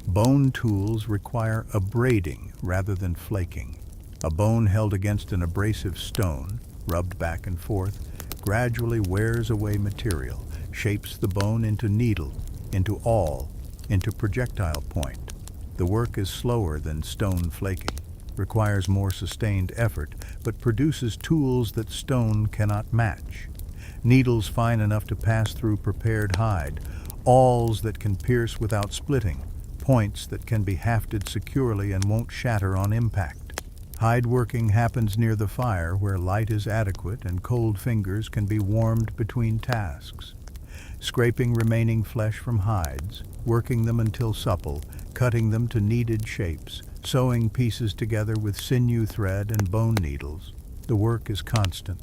Bone tools require abrading rather than flaking. A bone held against an abrasive stone, rubbed back and forth, gradually wears away material, shapes the bone into needle, into awl, into projectile point. The work is slower than stone flaking, requires more sustained effort, but produces tools that stone cannot match. Needles fine enough to pass through prepared hide, awls that can pierce without splitting, points that can be hafted securely and won't shatter on impact. Hide working happens near the fire where light is adequate and cold fingers can be warmed between tasks. Scraping remaining flesh from hides, working them until supple, cutting them to needed shapes, sewing pieces together with sinew thread and bone needles. The work is constant.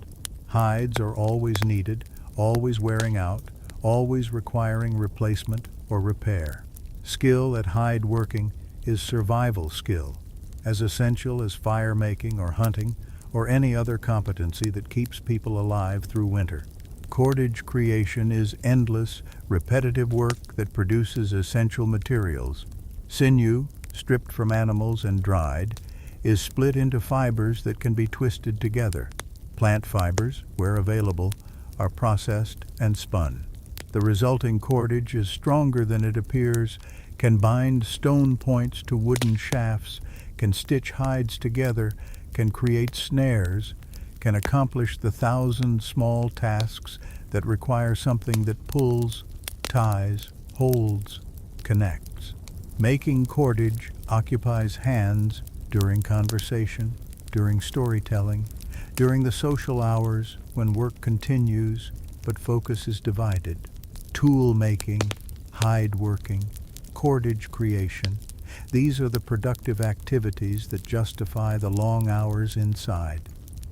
Hides are always needed, always wearing out, always requiring replacement or repair. Skill at hide working is survival skill, as essential as fire making or hunting or any other competency that keeps people alive through winter. Cordage creation is endless, repetitive work that produces essential materials. Sinew, stripped from animals and dried, is split into fibers that can be twisted together. Plant fibers, where available, are processed and spun. The resulting cordage is stronger than it appears, can bind stone points to wooden shafts, can stitch hides together, can create snares, can accomplish the 1,000 small tasks that require something that pulls, ties, holds, connects. Making cordage occupies hands during conversation, during storytelling, during the social hours when work continues but focus is divided. Tool making, hide working, cordage creation, these are the productive activities that justify the long hours inside.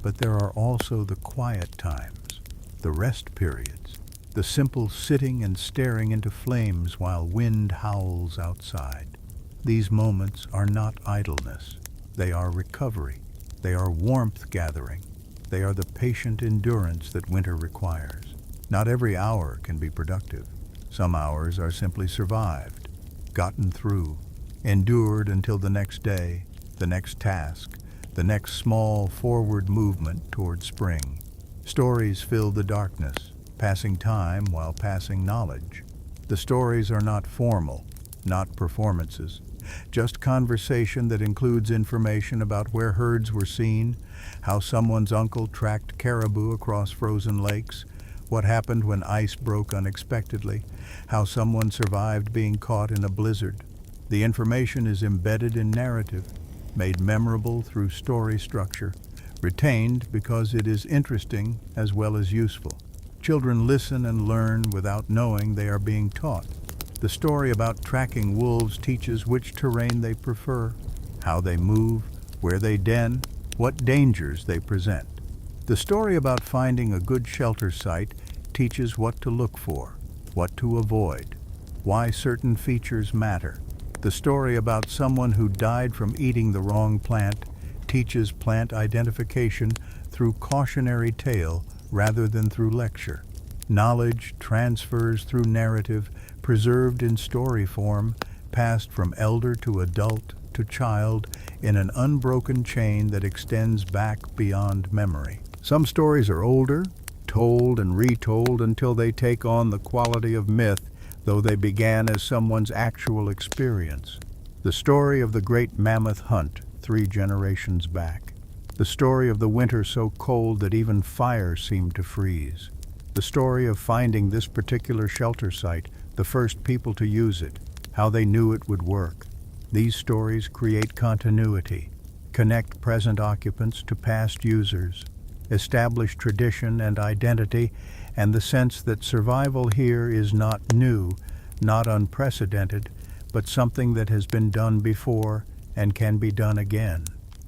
But there are also the quiet times, the rest periods, the simple sitting and staring into flames while wind howls outside. These moments are not idleness. They are recovery. They are warmth gathering. They are the patient endurance that winter requires. Not every hour can be productive. Some hours are simply survived, gotten through, endured until the next day, the next task, the next small forward movement toward spring. Stories fill the darkness, passing time while passing knowledge. The stories are not formal, not performances, just conversation that includes information about where herds were seen, how someone's uncle tracked caribou across frozen lakes, what happened when ice broke unexpectedly, how someone survived being caught in a blizzard. The information is embedded in narrative, made memorable through story structure, retained because it is interesting as well as useful. Children listen and learn without knowing they are being taught. The story about tracking wolves teaches which terrain they prefer, how they move, where they den, what dangers they present. The story about finding a good shelter site teaches what to look for, what to avoid, why certain features matter. The story about someone who died from eating the wrong plant teaches plant identification through cautionary tale rather than through lecture. Knowledge transfers through narrative, preserved in story form, passed from elder to adult to child in an unbroken chain that extends back beyond memory. Some stories are older, told and retold until they take on the quality of myth, though they began as someone's actual experience. The story of the great mammoth hunt 3 generations back. The story of the winter so cold that even fire seemed to freeze. The story of finding this particular shelter site, the first people to use it, how they knew it would work. These stories create continuity, connect present occupants to past users, establish tradition and identity, and the sense that survival here is not new, not unprecedented, but something that has been done before and can be done again.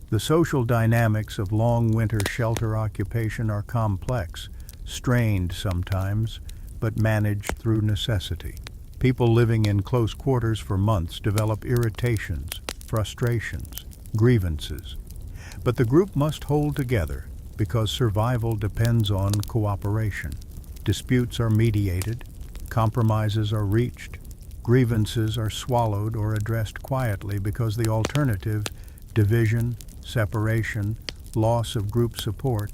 The social dynamics of long winter shelter occupation are complex, strained sometimes, but managed through necessity. People living in close quarters for months develop irritations, frustrations, grievances. But the group must hold together because survival depends on cooperation. Disputes are mediated, compromises are reached, grievances are swallowed or addressed quietly because the alternative, division, separation, loss of group support,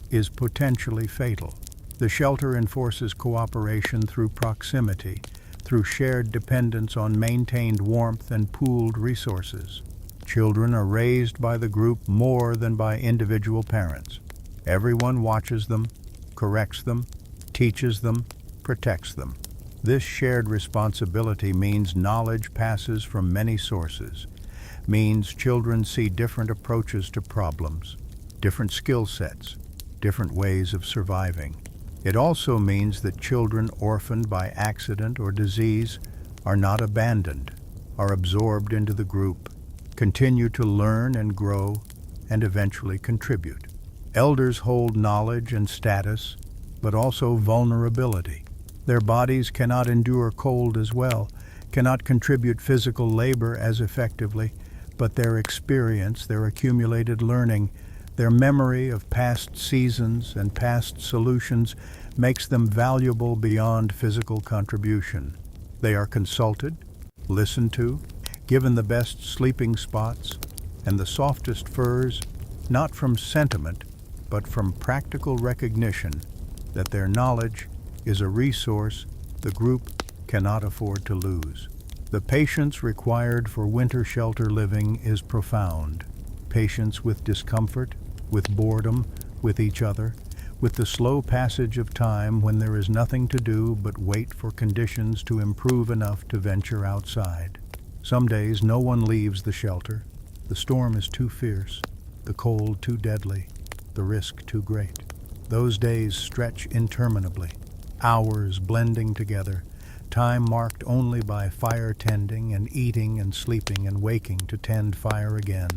is potentially fatal. The shelter enforces cooperation through proximity, through shared dependence on maintained warmth and pooled resources. Children are raised by the group more than by individual parents. Everyone watches them, corrects them, teaches them, protects them. This shared responsibility means knowledge passes from many sources, means children see different approaches to problems, different skill sets, different ways of surviving. It also means that children orphaned by accident or disease are not abandoned, are absorbed into the group, continue to learn and grow, and eventually contribute. Elders hold knowledge and status, but also vulnerability. Their bodies cannot endure cold as well, cannot contribute physical labor as effectively, but their experience, their accumulated learning, their memory of past seasons and past solutions makes them valuable beyond physical contribution. They are consulted, listened to, given the best sleeping spots and the softest furs, not from sentiment, but from practical recognition that their knowledge is a resource the group cannot afford to lose. The patience required for winter shelter living is profound. Patience with discomfort, with boredom, with each other, with the slow passage of time when there is nothing to do but wait for conditions to improve enough to venture outside. Some days no one leaves the shelter. The storm is too fierce, the cold too deadly, the risk too great. Those days stretch interminably, hours blending together, time marked only by fire tending and eating and sleeping and waking to tend fire again.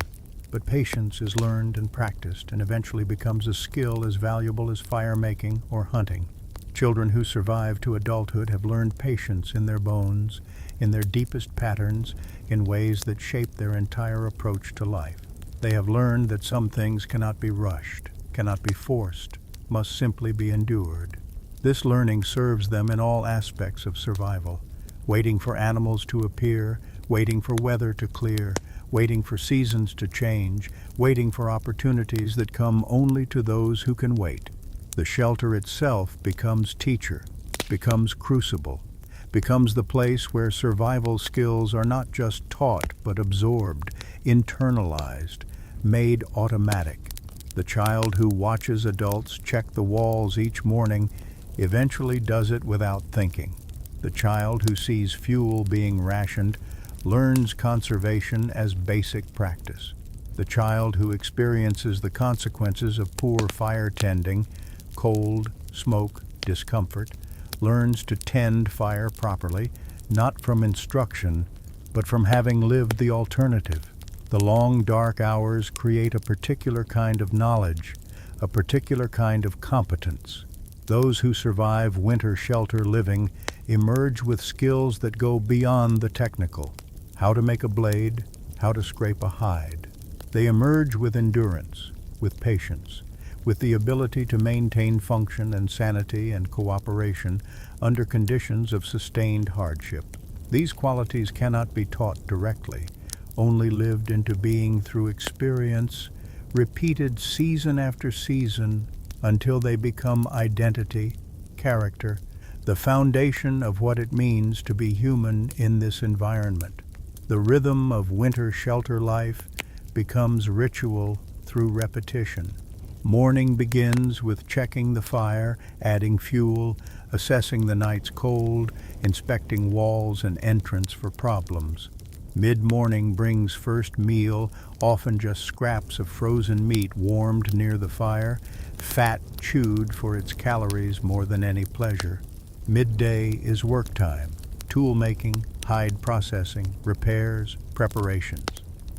But patience is learned and practiced and eventually becomes a skill as valuable as fire making or hunting. Children who survive to adulthood have learned patience in their bones, in their deepest patterns, in ways that shape their entire approach to life. They have learned that some things cannot be rushed, cannot be forced, must simply be endured. This learning serves them in all aspects of survival, waiting for animals to appear, waiting for weather to clear, waiting for seasons to change, waiting for opportunities that come only to those who can wait. The shelter itself becomes teacher, becomes crucible, becomes the place where survival skills are not just taught but absorbed, internalized, made automatic. The child who watches adults check the walls each morning eventually does it without thinking. The child who sees fuel being rationed learns conservation as basic practice. The child who experiences the consequences of poor fire tending, cold, smoke, discomfort, learns to tend fire properly, not from instruction, but from having lived the alternative. The long, dark hours create a particular kind of knowledge, a particular kind of competence. Those who survive winter shelter living emerge with skills that go beyond the technical. How to make a blade, how to scrape a hide. They emerge with endurance, with patience, with the ability to maintain function and sanity and cooperation under conditions of sustained hardship. These qualities cannot be taught directly, only lived into being through experience, repeated season after season, until they become identity, character, the foundation of what it means to be human in this environment. The rhythm of winter shelter life becomes ritual through repetition. Morning begins with checking the fire, adding fuel, assessing the night's cold, inspecting walls and entrance for problems. Mid-morning brings first meal, often just scraps of frozen meat warmed near the fire, fat chewed for its calories more than any pleasure. Midday is work time, tool making, hide processing, repairs, preparations.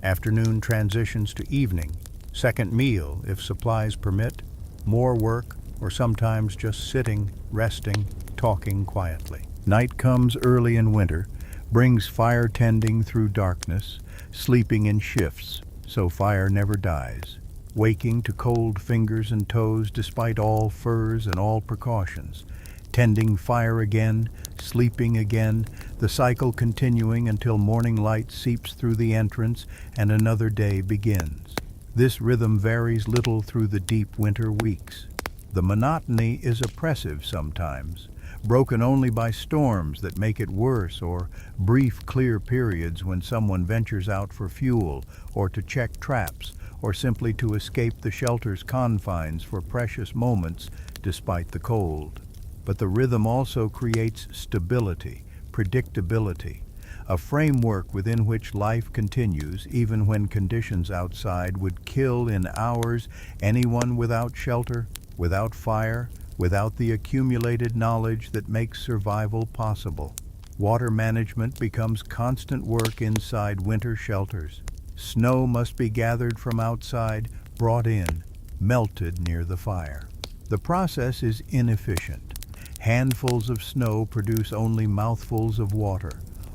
Afternoon transitions to evening, second meal if supplies permit, more work, or sometimes just sitting, resting, talking quietly. Night comes early in winter, brings fire tending through darkness, sleeping in shifts, so fire never dies, waking to cold fingers and toes despite all furs and all precautions, tending fire again, sleeping again, the cycle continuing until morning light seeps through the entrance and another day begins. This rhythm varies little through the deep winter weeks. The monotony is oppressive sometimes, broken only by storms that make it worse or brief clear periods when someone ventures out for fuel or to check traps or simply to escape the shelter's confines for precious moments despite the cold. But the rhythm also creates stability, predictability, a framework within which life continues even when conditions outside would kill in hours anyone without shelter, without fire, without the accumulated knowledge that makes survival possible. Water management becomes constant work inside winter shelters. Snow must be gathered from outside, brought in, melted near the fire. The process is inefficient. Handfuls of snow produce only mouthfuls of water.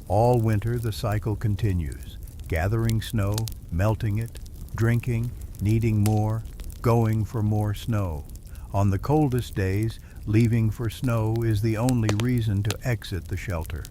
All winter the cycle continues, gathering snow, melting it, drinking, needing more, going for more snow. On the coldest days, leaving for snow is the only reason to exit the shelter.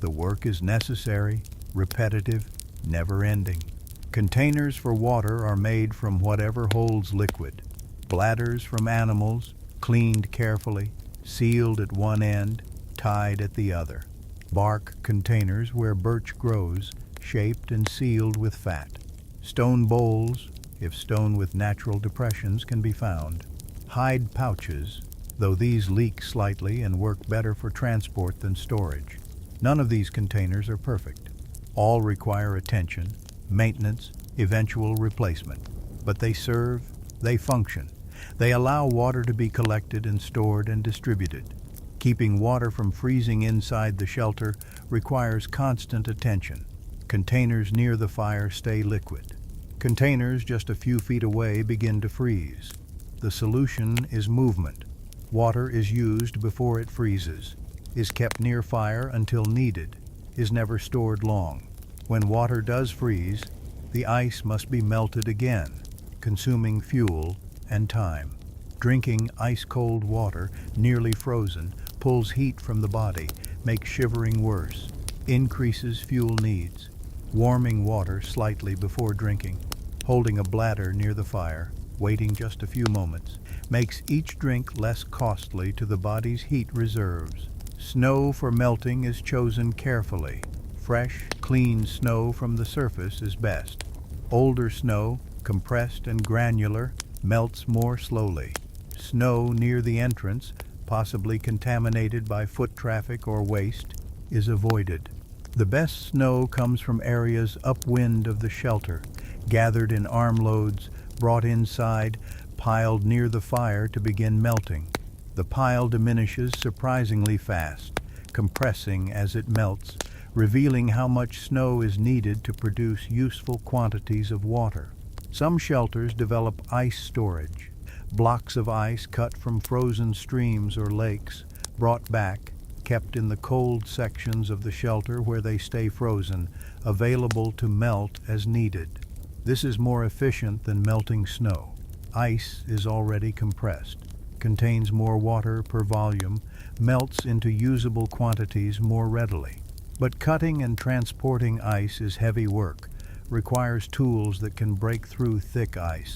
The work is necessary, repetitive, never-ending. Containers for water are made from whatever holds liquid. Bladders from animals, cleaned carefully, sealed at one end, tied at the other. Bark containers where birch grows, shaped and sealed with fat. Stone bowls, if stone with natural depressions can be found. Hide pouches, though these leak slightly and work better for transport than storage. None of these containers are perfect. All require attention, maintenance, eventual replacement. But they serve, they function. They allow water to be collected and stored and distributed. Keeping water from freezing inside the shelter requires constant attention. Containers near the fire stay liquid. Containers just a few feet away begin to freeze. The solution is movement. Water is used before it freezes, is kept near fire until needed, is never stored long. When water does freeze, the ice must be melted again, consuming fuel and time. Drinking ice-cold water, nearly frozen, pulls heat from the body, makes shivering worse, increases fuel needs. Warming water slightly before drinking, holding a bladder near the fire, waiting just a few moments, makes each drink less costly to the body's heat reserves. Snow for melting is chosen carefully. Fresh, clean snow from the surface is best. Older snow, compressed and granular, melts more slowly. Snow near the entrance, possibly contaminated by foot traffic or waste, is avoided. The best snow comes from areas upwind of the shelter, gathered in armloads, brought inside, piled near the fire to begin melting. The pile diminishes surprisingly fast, compressing as it melts, revealing how much snow is needed to produce useful quantities of water. Some shelters develop ice storage, blocks of ice cut from frozen streams or lakes, brought back, kept in the cold sections of the shelter where they stay frozen, available to melt as needed. This is more efficient than melting snow. Ice is already compressed, contains more water per volume, melts into usable quantities more readily. But cutting and transporting ice is heavy work, requires tools that can break through thick ice,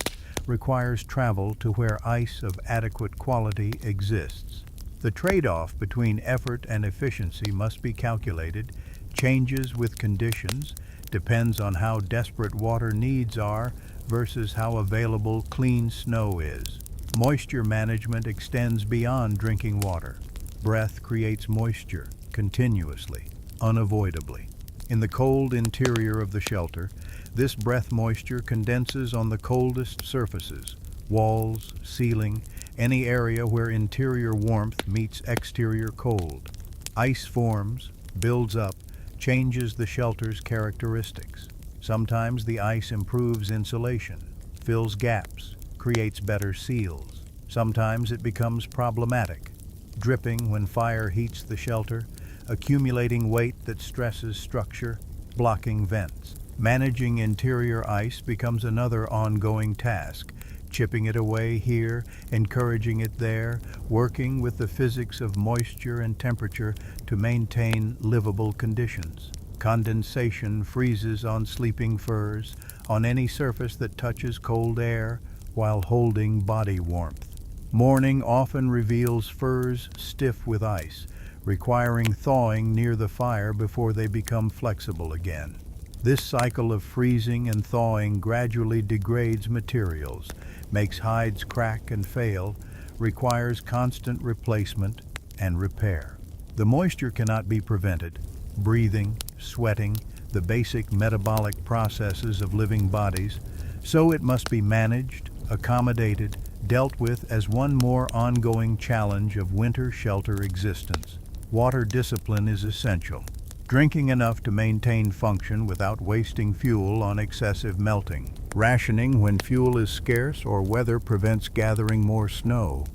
requires travel to where ice of adequate quality exists. The trade-off between effort and efficiency must be calculated, changes with conditions, depends on how desperate water needs are versus how available clean snow is. Moisture management extends beyond drinking water. Breath creates moisture continuously, unavoidably. In the cold interior of the shelter, this breath moisture condenses on the coldest surfaces, walls, ceiling, any area where interior warmth meets exterior cold. Ice forms, builds up, changes the shelter's characteristics. Sometimes the ice improves insulation, fills gaps, creates better seals. Sometimes it becomes problematic, dripping when fire heats the shelter, accumulating weight that stresses structure, blocking vents. Managing interior ice becomes another ongoing task, chipping it away here, encouraging it there, working with the physics of moisture and temperature to maintain livable conditions. Condensation freezes on sleeping furs, on any surface that touches cold air, while holding body warmth. Morning often reveals furs stiff with ice, requiring thawing near the fire before they become flexible again. This cycle of freezing and thawing gradually degrades materials, makes hides crack and fail, requires constant replacement and repair. The moisture cannot be prevented. Breathing, sweating, the basic metabolic processes of living bodies, so it must be managed, accommodated, dealt with as one more ongoing challenge of winter shelter existence. Water discipline is essential. Drinking enough to maintain function without wasting fuel on excessive melting. Rationing when fuel is scarce or weather prevents gathering more snow.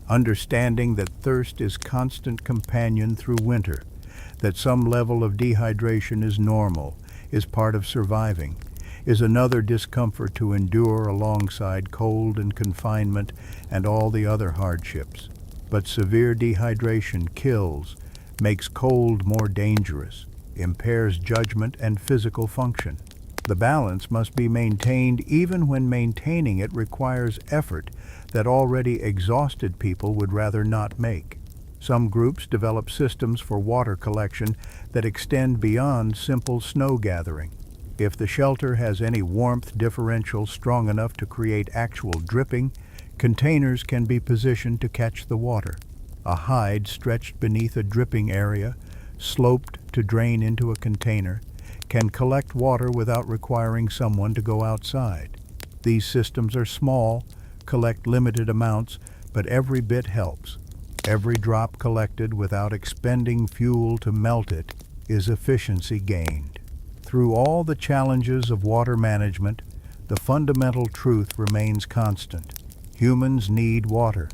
Understanding that thirst is constant companion through winter, that some level of dehydration is normal, is part of surviving, is another discomfort to endure alongside cold and confinement and all the other hardships. But severe dehydration kills, makes cold more dangerous, impairs judgment and physical function. The balance must be maintained even when maintaining it requires effort that already exhausted people would rather not make. Some groups develop systems for water collection that extend beyond simple snow gathering. If the shelter has any warmth differential strong enough to create actual dripping, Containers can be positioned to catch the water. A hide stretched beneath a dripping area, sloped to drain into a container, can collect water without requiring someone to go outside. These systems are small, collect limited amounts, but every bit helps. Every drop collected without expending fuel to melt it is efficiency gained. Through all the challenges of water management, the fundamental truth remains constant. Humans need water,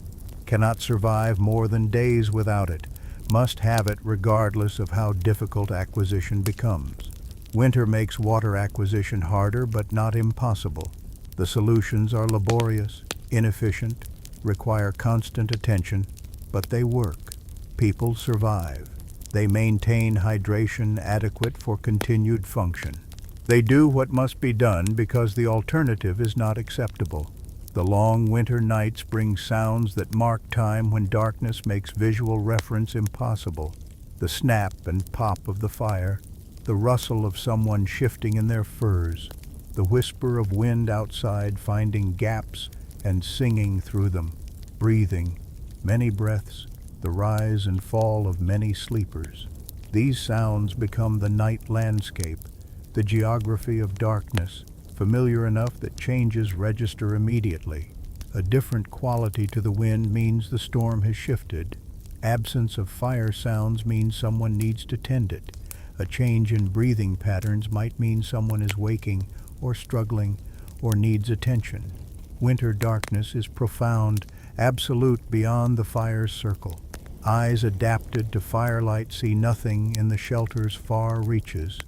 cannot survive more than days without it, must have it regardless of how difficult acquisition becomes. Winter makes water acquisition harder but not impossible. The solutions are laborious, inefficient, require constant attention, but they work. People survive. They maintain hydration adequate for continued function. They do what must be done because the alternative is not acceptable. The long winter nights bring sounds that mark time when darkness makes visual reference impossible. The snap and pop of the fire, the rustle of someone shifting in their furs, the whisper of wind outside finding gaps and singing through them, breathing, many breaths, the rise and fall of many sleepers. These sounds become the night landscape, the geography of darkness, familiar enough that changes register immediately. A different quality to the wind means the storm has shifted. Absence of fire sounds means someone needs to tend it. A change in breathing patterns might mean someone is waking or struggling or needs attention. Winter darkness is profound, absolute beyond the fire's circle. Eyes adapted to firelight see nothing in the shelter's far reaches.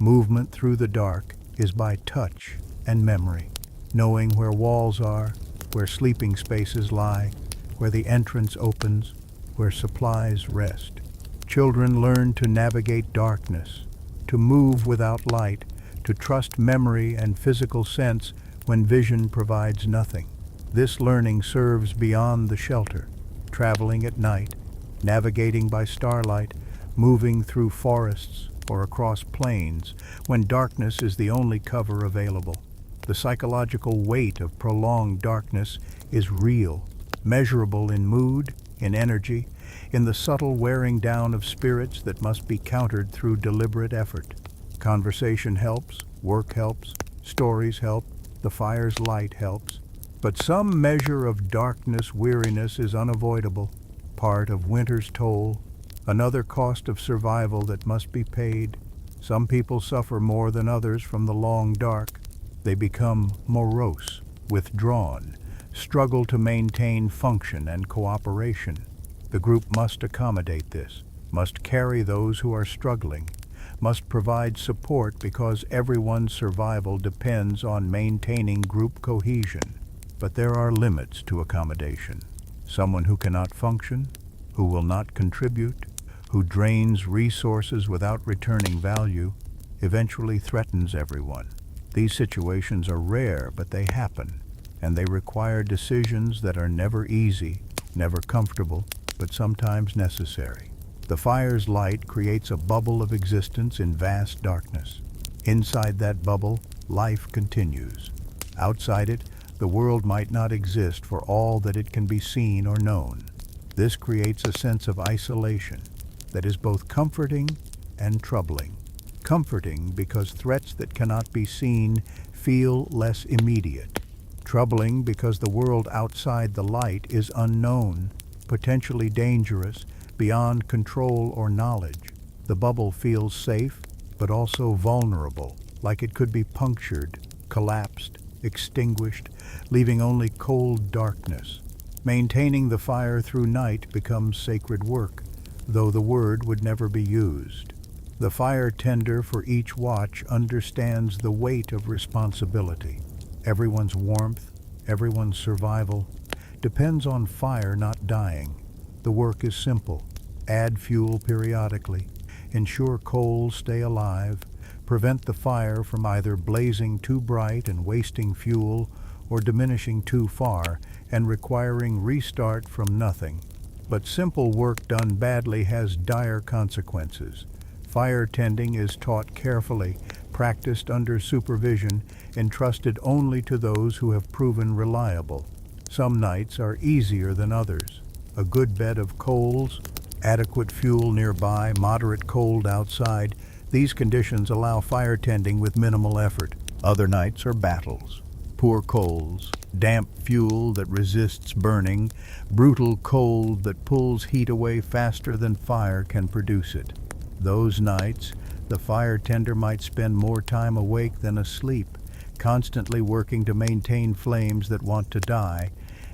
Movement through the dark is by touch and memory, knowing where walls are, where sleeping spaces lie, where the entrance opens, where supplies rest. Children learn to navigate darkness, to move without light, to trust memory and physical sense when vision provides nothing. This learning serves beyond the shelter, traveling at night, navigating by starlight, moving through forests or across plains when darkness is the only cover available. The psychological weight of prolonged darkness is real, measurable in mood, in energy, in the subtle wearing down of spirits that must be countered through deliberate effort. Conversation helps, work helps, stories help, the fire's light helps. But some measure of darkness weariness is unavoidable, part of winter's toll, another cost of survival that must be paid. Some people suffer more than others from the long dark. They become morose, withdrawn, struggle to maintain function and cooperation. The group must accommodate this, must carry those who are struggling, must provide support because everyone's survival depends on maintaining group cohesion. But there are limits to accommodation. Someone who cannot function, who will not contribute, who drains resources without returning value, eventually threatens everyone. These situations are rare, but they happen, and they require decisions that are never easy, never comfortable, but sometimes necessary. The fire's light creates a bubble of existence in vast darkness. Inside that bubble, life continues. Outside it, the world might not exist for all that it can be seen or known. This creates a sense of isolation that is both comforting and troubling. Comforting because threats that cannot be seen feel less immediate. Troubling because the world outside the light is unknown, potentially dangerous, beyond control or knowledge. The bubble feels safe, but also vulnerable, like it could be punctured, collapsed, extinguished, leaving only cold darkness. Maintaining the fire through night becomes sacred work, though the word would never be used. The fire tender for each watch understands the weight of responsibility. Everyone's warmth, everyone's survival, depends on fire not dying. The work is simple. Add fuel periodically, ensure coals stay alive, prevent the fire from either blazing too bright and wasting fuel or diminishing too far and requiring restart from nothing. But simple work done badly has dire consequences. Fire tending is taught carefully, practiced under supervision, entrusted only to those who have proven reliable. Some nights are easier than others. A good bed of coals, adequate fuel nearby, moderate cold outside, these conditions allow fire tending with minimal effort. Other nights are battles. Poor coals, damp fuel that resists burning, brutal cold that pulls heat away faster than fire can produce it. Those nights, the fire tender might spend more time awake than asleep, constantly working to maintain flames that want to die,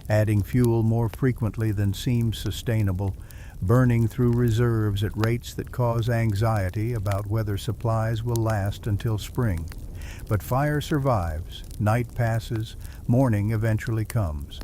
adding fuel more frequently than seems sustainable, burning through reserves at rates that cause anxiety about whether supplies will last until spring. But fire survives, night passes, morning eventually comes.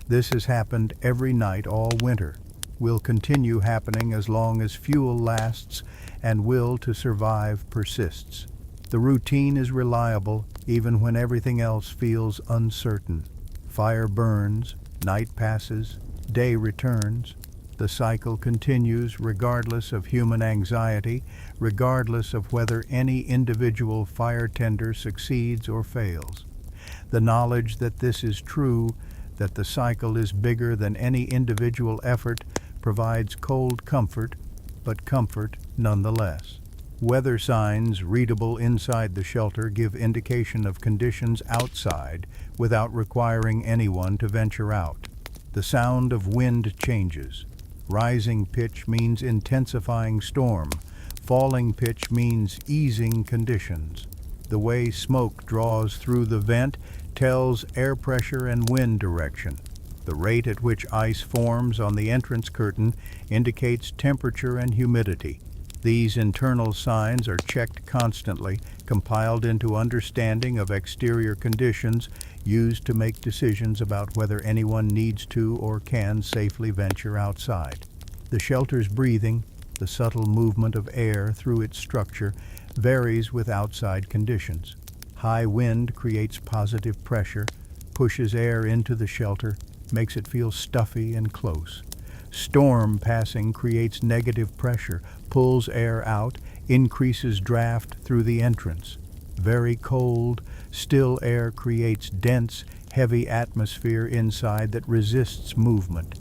This has happened every night all winter, will continue happening as long as fuel lasts and will to survive persists. The routine is reliable even when everything else feels uncertain. Fire burns, night passes, day returns. The cycle continues regardless of human anxiety, regardless of whether any individual fire tender succeeds or fails. The knowledge that this is true, that the cycle is bigger than any individual effort, provides cold comfort, but comfort nonetheless. Weather signs readable inside the shelter give indication of conditions outside without requiring anyone to venture out. The sound of wind changes. Rising pitch means intensifying storm. Falling pitch means easing conditions. The way smoke draws through the vent tells air pressure and wind direction. The rate at which ice forms on the entrance curtain indicates temperature and humidity. These internal signs are checked constantly, compiled into understanding of exterior conditions, used to make decisions about whether anyone needs to or can safely venture outside. The shelter's breathing, the subtle movement of air through its structure, varies with outside conditions. High wind creates positive pressure, pushes air into the shelter, makes it feel stuffy and close. Storm passing creates negative pressure, pulls air out, increases draft through the entrance. Very cold, still air creates dense, heavy atmosphere inside that resists movement.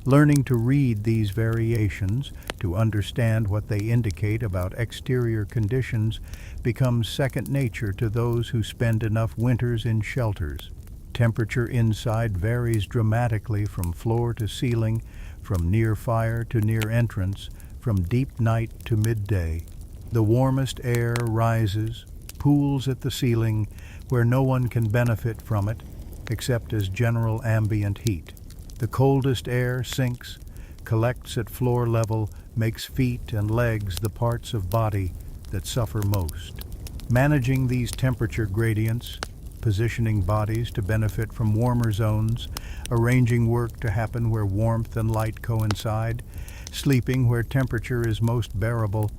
Learning to read these variations, to understand what they indicate about exterior conditions, becomes second nature to those who spend enough winters in shelters. Temperature inside varies dramatically from floor to ceiling, from near fire to near entrance, from deep night to midday. The warmest air rises, pools at the ceiling, where no one can benefit from it, except as general ambient heat. The coldest air sinks, collects at floor level, makes feet and legs the parts of body that suffer most. Managing these temperature gradients, positioning bodies to benefit from warmer zones, arranging work to happen where warmth and light coincide, sleeping where temperature is most bearable,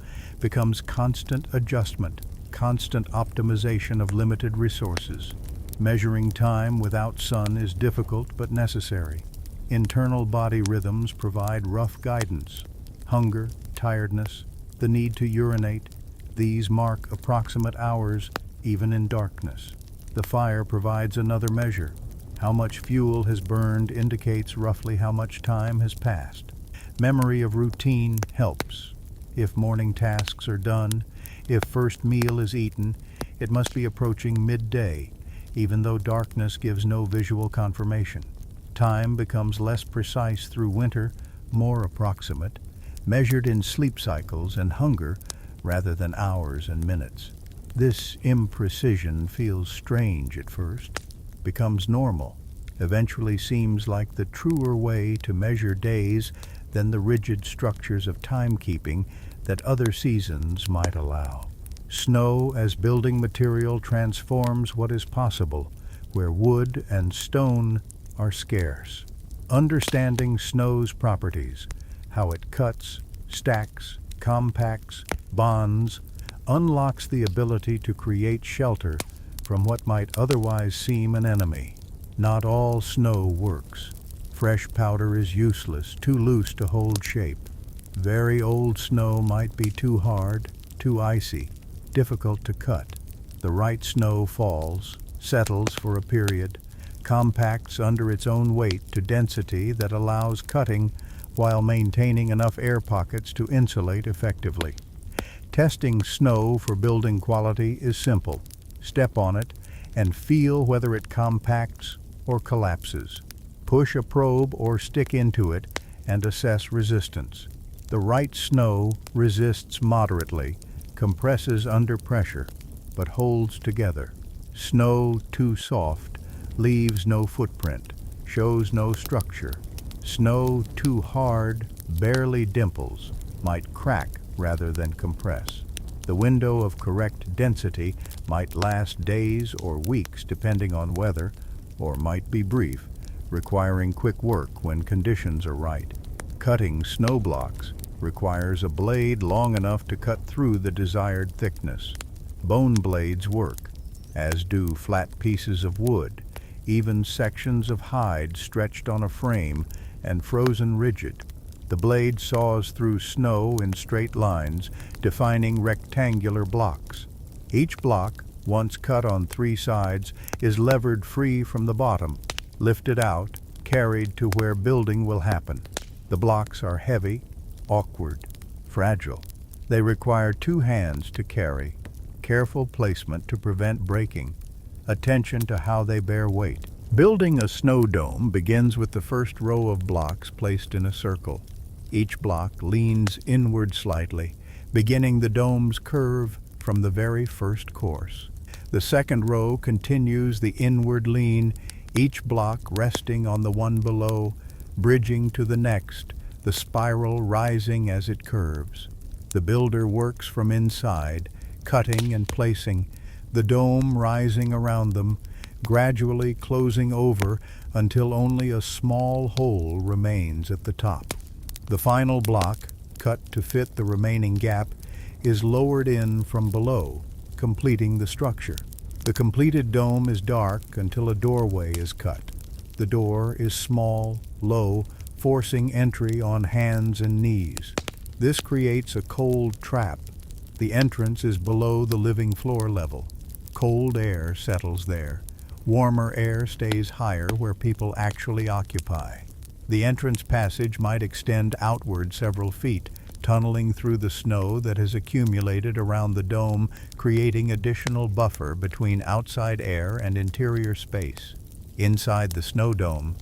becomes constant adjustment, constant optimization of limited resources. Measuring time without sun is difficult but necessary. Internal body rhythms provide rough guidance. Hunger, tiredness, the need to urinate, these mark approximate hours even in darkness. The fire provides another measure. How much fuel has burned indicates roughly how much time has passed. Memory of routine helps. If morning tasks are done, if first meal is eaten, it must be approaching midday, even though darkness gives no visual confirmation. Time becomes less precise through winter, more approximate, measured in sleep cycles and hunger rather than hours and minutes. This imprecision feels strange at first, becomes normal, eventually seems like the truer way to measure days than the rigid structures of timekeeping that other seasons might allow. Snow as building material transforms what is possible, where wood and stone are scarce. Understanding snow's properties, how it cuts, stacks, compacts, bonds, unlocks the ability to create shelter from what might otherwise seem an enemy. Not all snow works. Fresh powder is useless, too loose to hold shape. Very old snow might be too hard, too icy, difficult to cut. The right snow falls, settles for a period, compacts under its own weight to density that allows cutting while maintaining enough air pockets to insulate effectively. Testing snow for building quality is simple. Step on it and feel whether it compacts or collapses. Push a probe or stick into it and assess resistance. The right snow resists moderately, compresses under pressure, but holds together. Snow too soft leaves no footprint, shows no structure. Snow too hard barely dimples, might crack rather than compress. The window of correct density might last days or weeks depending on weather, or might be brief, requiring quick work when conditions are right. Cutting snow blocks requires a blade long enough to cut through the desired thickness. Bone blades work, as do flat pieces of wood, even sections of hide stretched on a frame and frozen rigid. The blade saws through snow in straight lines, defining rectangular blocks. Each block, once cut on 3 sides, is levered free from the bottom, lifted out, carried to where building will happen. The blocks are heavy, awkward, fragile. They require 2 hands to carry, careful placement to prevent breaking, attention to how they bear weight. Building a snow dome begins with the first row of blocks placed in a circle. Each block leans inward slightly, beginning the dome's curve from the very first course. The second row continues the inward lean, each block resting on the one below, bridging to the next, the spiral rising as it curves. The builder works from inside, cutting and placing, the dome rising around them, gradually closing over until only a small hole remains at the top. The final block, cut to fit the remaining gap, is lowered in from below, completing the structure. The completed dome is dark until a doorway is cut. The door is small, low, forcing entry on hands and knees. This creates a cold trap. The entrance is below the living floor level. Cold air settles there. Warmer air stays higher where people actually occupy. The entrance passage might extend outward several feet, tunneling through the snow that has accumulated around the dome, creating additional buffer between outside air and interior space. Inside the snow dome,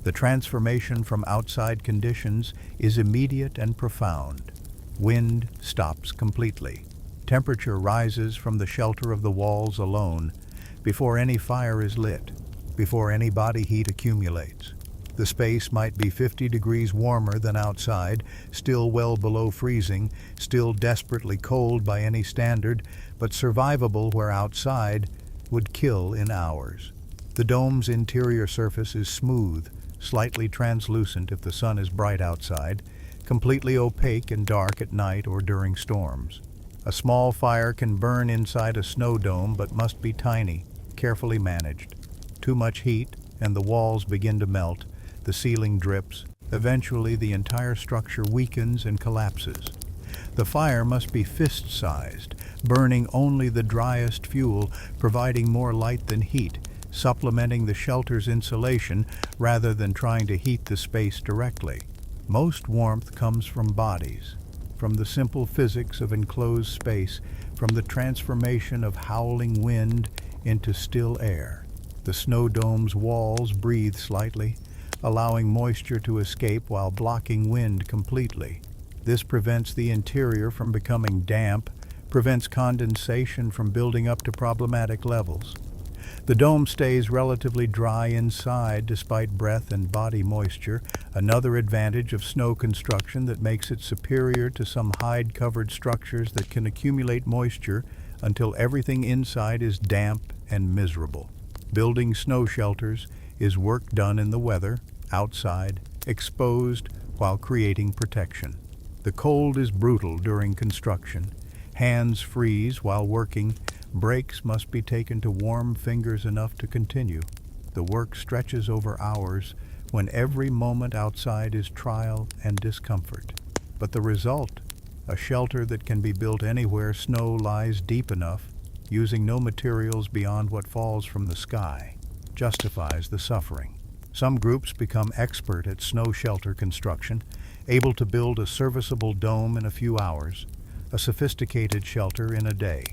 the transformation from outside conditions is immediate and profound. Wind stops completely. Temperature rises from the shelter of the walls alone, before any fire is lit, before any body heat accumulates. The space might be 50 degrees warmer than outside, still well below freezing, still desperately cold by any standard, but survivable where outside would kill in hours. The dome's interior surface is smooth, slightly translucent if the sun is bright outside, completely opaque and dark at night or during storms. A small fire can burn inside a snow dome but must be tiny, carefully managed. Too much heat and the walls begin to melt, the ceiling drips. Eventually the entire structure weakens and collapses. The fire must be fist-sized, burning only the driest fuel, providing more light than heat, supplementing the shelter's insulation rather than trying to heat the space directly. Most warmth comes from bodies, from the simple physics of enclosed space, from the transformation of howling wind into still air. The snow dome's walls breathe slightly, allowing moisture to escape while blocking wind completely. This prevents the interior from becoming damp, prevents condensation from building up to problematic levels. The dome stays relatively dry inside despite breath and body moisture, another advantage of snow construction that makes it superior to some hide-covered structures that can accumulate moisture until everything inside is damp and miserable. Building snow shelters is work done in the weather, outside, exposed, while creating protection. The cold is brutal during construction. Hands freeze while working. Breaks must be taken to warm fingers enough to continue. The work stretches over hours when every moment outside is trial and discomfort. But the result, a shelter that can be built anywhere snow lies deep enough, using no materials beyond what falls from the sky. justifies the suffering. Some groups become expert at snow shelter construction, able to build a serviceable dome in a few hours, a sophisticated shelter in a day.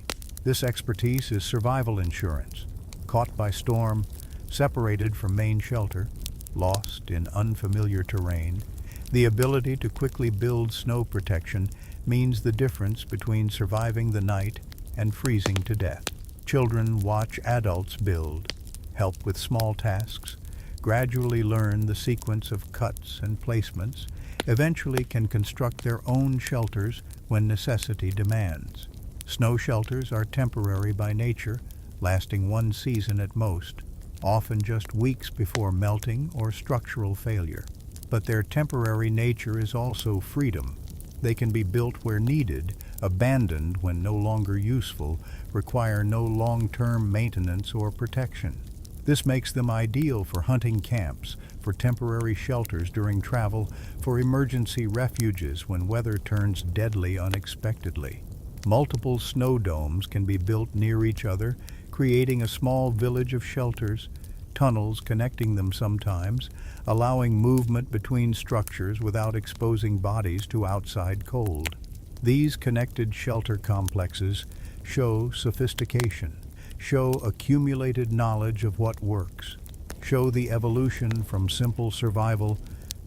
This expertise is survival insurance. Caught by storm, separated from main shelter, lost in unfamiliar terrain, the ability to quickly build snow protection means the difference between surviving the night and freezing to death. Children watch adults build, help with small tasks, gradually learn the sequence of cuts and placements, eventually can construct their own shelters when necessity demands. Snow shelters are temporary by nature, lasting one season at most, often just weeks before melting or structural failure. But their temporary nature is also freedom. They can be built where needed, abandoned when no longer useful, require no long-term maintenance or protection. This makes them ideal for hunting camps, for temporary shelters during travel, for emergency refuges when weather turns deadly unexpectedly. Multiple snow domes can be built near each other, creating a small village of shelters, tunnels connecting them sometimes, allowing movement between structures without exposing bodies to outside cold. These connected shelter complexes show sophistication, show accumulated knowledge of what works, show the evolution from simple survival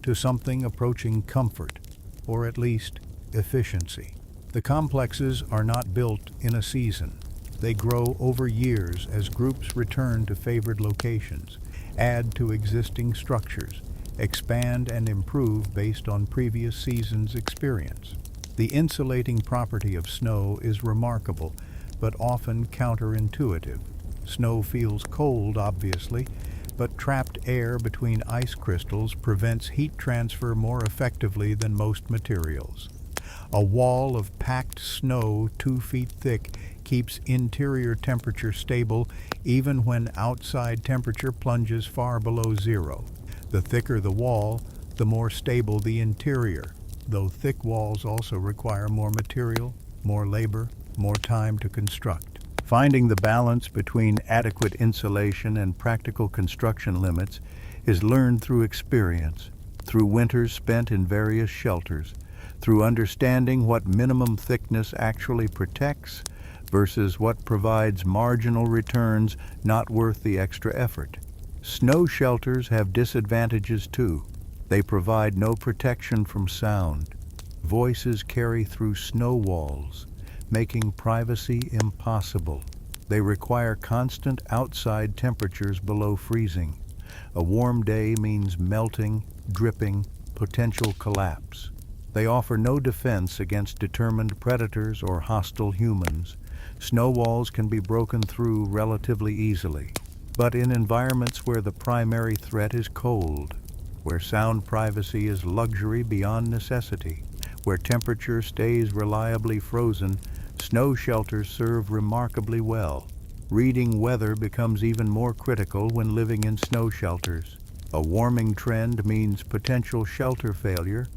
to something approaching comfort, or at least efficiency. The complexes are not built in a season. They grow over years as groups return to favored locations, add to existing structures, expand and improve based on previous seasons' experience. The insulating property of snow is remarkable, but often counterintuitive. Snow feels cold, obviously, but trapped air between ice crystals prevents heat transfer more effectively than most materials. A wall of packed snow 2 feet thick keeps interior temperature stable even when outside temperature plunges far below zero. The thicker the wall, the more stable the interior, though thick walls also require more material, more labor, more time to construct. Finding the balance between adequate insulation and practical construction limits is learned through experience, through winters spent in various shelters, through understanding what minimum thickness actually protects versus what provides marginal returns not worth the extra effort. Snow shelters have disadvantages too. They provide no protection from sound. Voices carry through snow walls, making privacy impossible. They require constant outside temperatures below freezing. A warm day means melting, dripping, potential collapse. They offer no defense against determined predators or hostile humans. Snow walls can be broken through relatively easily. But in environments where the primary threat is cold, where sound privacy is luxury beyond necessity, where temperature stays reliably frozen, snow shelters serve remarkably well. Reading weather becomes even more critical when living in snow shelters. A warming trend means potential shelter failure,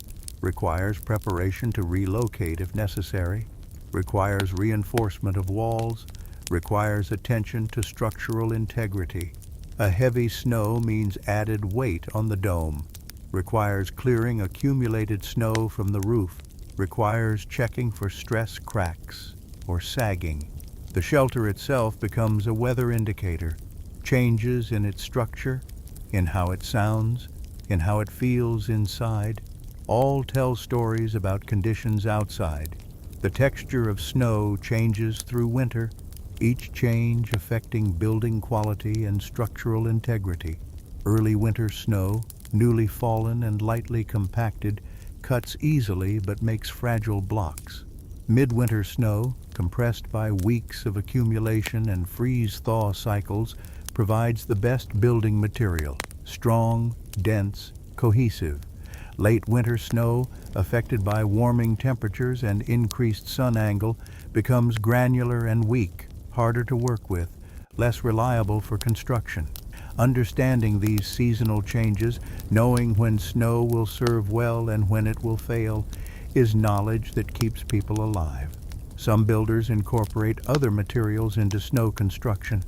requires preparation to relocate if necessary, requires reinforcement of walls, requires attention to structural integrity. A heavy snow means added weight on the dome, requires clearing accumulated snow from the roof, requires checking for stress cracks or sagging. The shelter itself becomes a weather indicator. Changes in its structure, in how it sounds, in how it feels inside, all tell stories about conditions outside. The texture of snow changes through winter, each change affecting building quality and structural integrity. Early winter snow, newly fallen and lightly compacted, cuts easily but makes fragile blocks. Midwinter snow, compressed by weeks of accumulation and freeze-thaw cycles, provides the best building material, strong, dense, cohesive. Late winter snow, affected by warming temperatures and increased sun angle, becomes granular and weak, harder to work with, less reliable for construction. Understanding these seasonal changes, knowing when snow will serve well and when it will fail, is knowledge that keeps people alive. Some builders incorporate other materials into snow construction.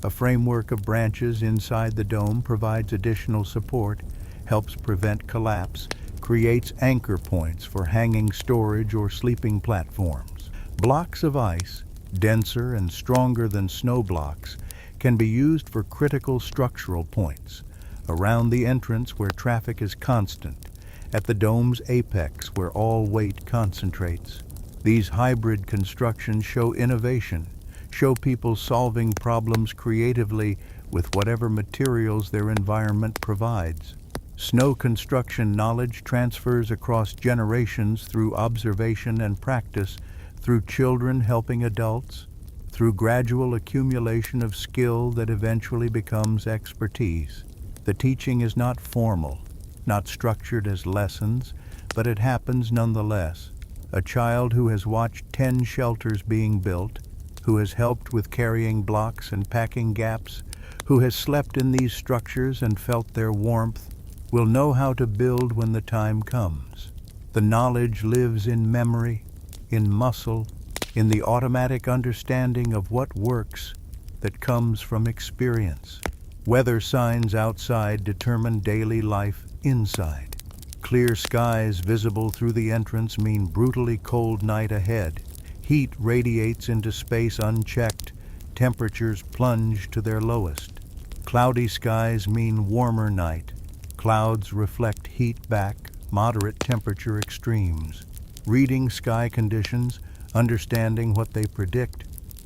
A framework of branches inside the dome provides additional support, helps prevent collapse, creates anchor points for hanging storage or sleeping platforms. Blocks of ice, denser and stronger than snow blocks, can be used for critical structural points, around the entrance where traffic is constant, at the dome's apex where all weight concentrates. These hybrid constructions show innovation, show people solving problems creatively with whatever materials their environment provides. Snow construction knowledge transfers across generations through observation and practice, through children helping adults, through gradual accumulation of skill that eventually becomes expertise. The teaching is not formal, not structured as lessons, but it happens nonetheless. A child who has watched 10 shelters being built, who has helped with carrying blocks and packing gaps, who has slept in these structures and felt their warmth, will know how to build when the time comes. The knowledge lives in memory, in muscle, in the automatic understanding of what works that comes from experience. Weather signs outside determine daily life inside. Clear skies visible through the entrance mean brutally cold night ahead. Heat radiates into space unchecked, temperatures plunge to their lowest. Cloudy skies mean warmer night. Clouds reflect heat back, moderate temperature extremes. Reading sky conditions, understanding what they predict,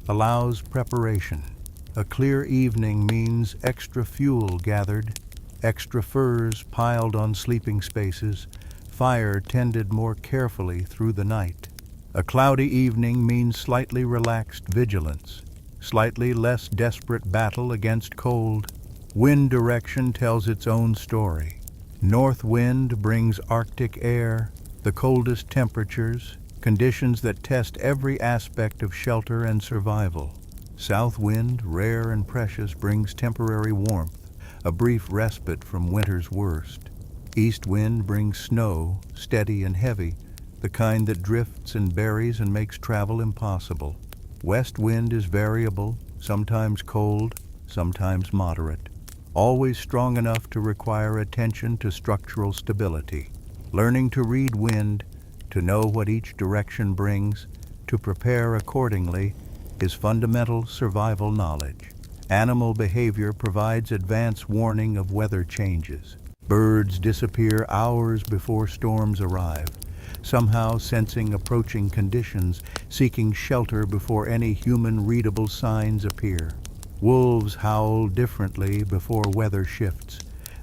allows preparation. A clear evening means extra fuel gathered, extra furs piled on sleeping spaces, fire tended more carefully through the night. A cloudy evening means slightly relaxed vigilance, slightly less desperate battle against cold. Wind direction tells its own story. North wind brings Arctic air, the coldest temperatures, conditions that test every aspect of shelter and survival. South wind, rare and precious, brings temporary warmth, a brief respite from winter's worst. East wind brings snow, steady and heavy, the kind that drifts and buries and makes travel impossible. West wind is variable, sometimes cold, sometimes moderate, always strong enough to require attention to structural stability. Learning to read wind, to know what each direction brings, to prepare accordingly, is fundamental survival knowledge. Animal behavior provides advance warning of weather changes. Birds disappear hours before storms arrive, somehow sensing approaching conditions, seeking shelter before any human-readable signs appear. Wolves howl differently before weather shifts,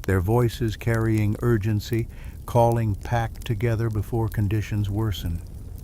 their voices carrying urgency, calling pack together before conditions worsen.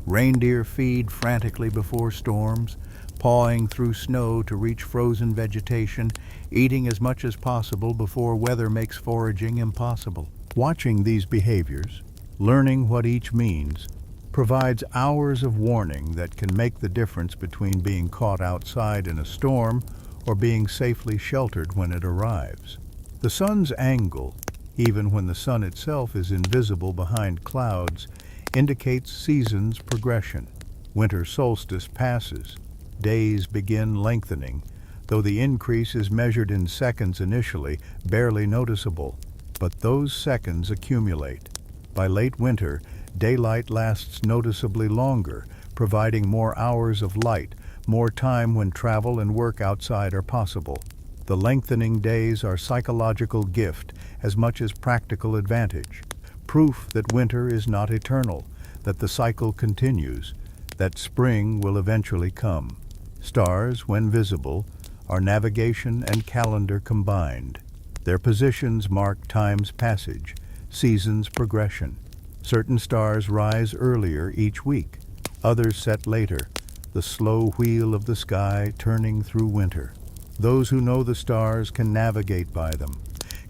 Reindeer feed frantically before storms, pawing through snow to reach frozen vegetation, eating as much as possible before weather makes foraging impossible. Watching these behaviors, learning what each means, provides hours of warning that can make the difference between being caught outside in a storm or being safely sheltered when it arrives. The sun's angle, even when the sun itself is invisible behind clouds, indicates season's progression. Winter solstice passes. Days begin lengthening, though the increase is measured in seconds initially, barely noticeable. But those seconds accumulate. By late winter, daylight lasts noticeably longer, providing more hours of light, more time when travel and work outside are possible. The lengthening days are psychological gift as much as practical advantage. Proof that winter is not eternal, that the cycle continues, that spring will eventually come. Stars, when visible, are navigation and calendar combined. Their positions mark time's passage, season's progression. Certain stars rise earlier each week, others set later, the slow wheel of the sky turning through winter. Those who know the stars can navigate by them,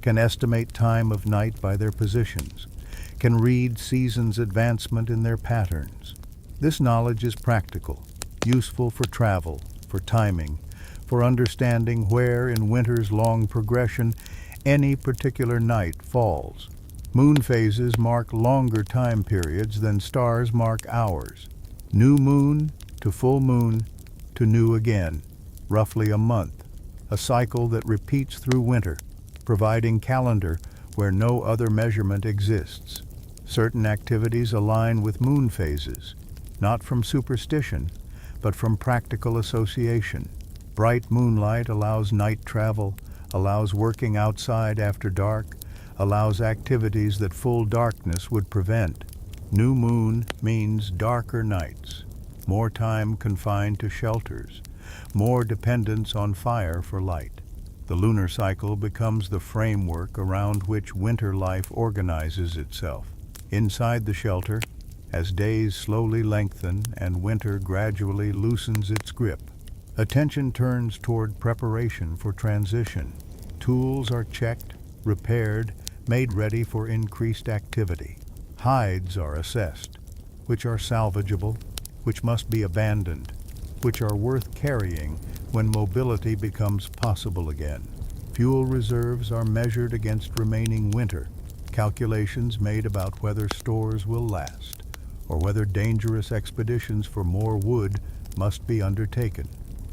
can estimate time of night by their positions, can read season's advancement in their patterns. This knowledge is practical, useful for travel, for timing, for understanding where in winter's long progression any particular night falls. Moon phases mark longer time periods than stars mark hours. New moon to full moon to new again, roughly a month. a cycle that repeats through winter, providing calendar where no other measurement exists. Certain activities align with moon phases, not from superstition, but from practical association. Bright moonlight allows night travel, allows working outside after dark, allows activities that full darkness would prevent. New moon means darker nights, more time confined to shelters, more dependence on fire for light. The lunar cycle becomes the framework around which winter life organizes itself. Inside the shelter, as days slowly lengthen and winter gradually loosens its grip, attention turns toward preparation for transition. Tools are checked, repaired, made ready for increased activity. Hides are assessed, which are salvageable, which must be abandoned, which are worth carrying when mobility becomes possible again. Fuel reserves are measured against remaining winter, calculations made about whether stores will last, or whether dangerous expeditions for more wood must be undertaken.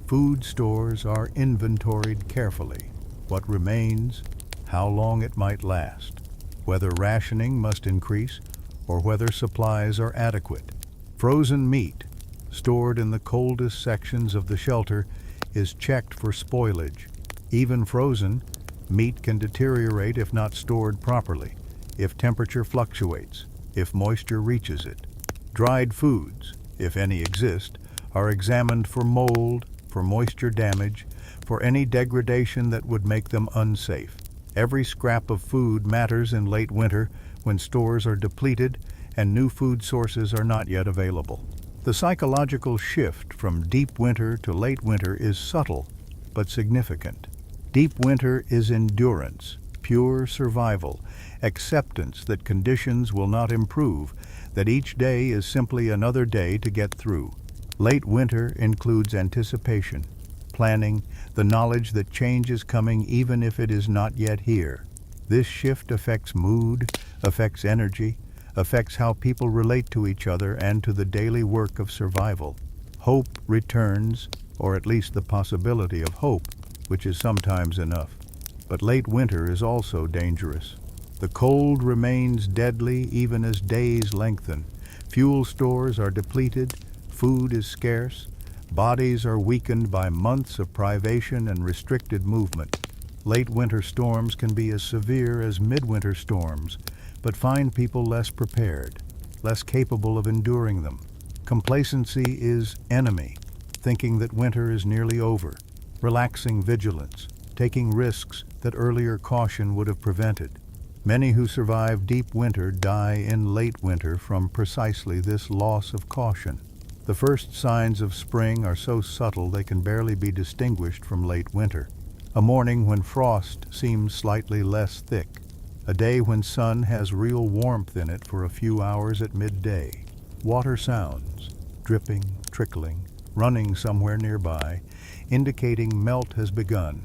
Food stores are inventoried carefully. What remains, how long it might last, whether rationing must increase, or whether supplies are adequate. Frozen meat, stored in the coldest sections of the shelter, is checked for spoilage. Even frozen, meat can deteriorate if not stored properly, if temperature fluctuates, if moisture reaches it. Dried foods, if any exist, are examined for mold, for moisture damage, for any degradation that would make them unsafe. Every scrap of food matters in late winter when stores are depleted and new food sources are not yet available. The psychological shift from deep winter to late winter is subtle but significant. Deep winter is endurance, pure survival, acceptance that conditions will not improve, that each day is simply another day to get through. Late winter includes anticipation, planning, the knowledge that change is coming even if it is not yet here. This shift affects mood, affects energy, affects how people relate to each other and to the daily work of survival. Hope returns, or at least the possibility of hope, which is sometimes enough. But late winter is also dangerous. The cold remains deadly even as days lengthen. Fuel stores are depleted, food is scarce, bodies are weakened by months of privation and restricted movement. Late winter storms can be as severe as midwinter storms, but find people less prepared, less capable of enduring them. Complacency is enemy, thinking that winter is nearly over, relaxing vigilance, taking risks that earlier caution would have prevented. Many who survive deep winter die in late winter from precisely this loss of caution. The first signs of spring are so subtle they can barely be distinguished from late winter. A morning when frost seems slightly less thick. A day when sun has real warmth in it for a few hours at midday. Water sounds, dripping, trickling, running somewhere nearby, indicating melt has begun,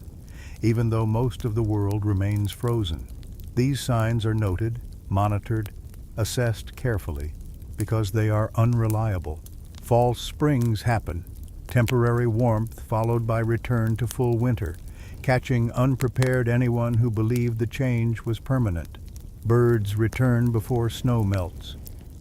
even though most of the world remains frozen. These signs are noted, monitored, assessed carefully, because they are unreliable. False springs happen, temporary warmth followed by return to full winter, catching unprepared anyone who believed the change was permanent. Birds return before snow melts.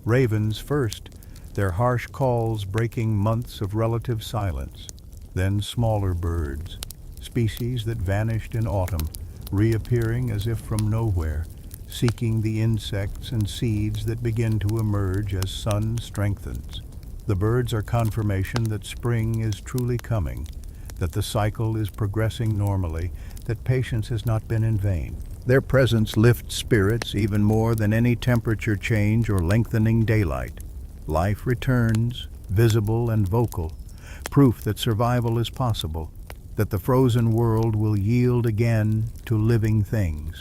Ravens first, their harsh calls breaking months of relative silence. Then smaller birds, species that vanished in autumn, reappearing as if from nowhere, seeking the insects and seeds that begin to emerge as sun strengthens. The birds are confirmation that spring is truly coming, that the cycle is progressing normally, that patience has not been in vain. Their presence lifts spirits even more than any temperature change or lengthening daylight. Life returns, visible and vocal, proof that survival is possible, that the frozen world will yield again to living things.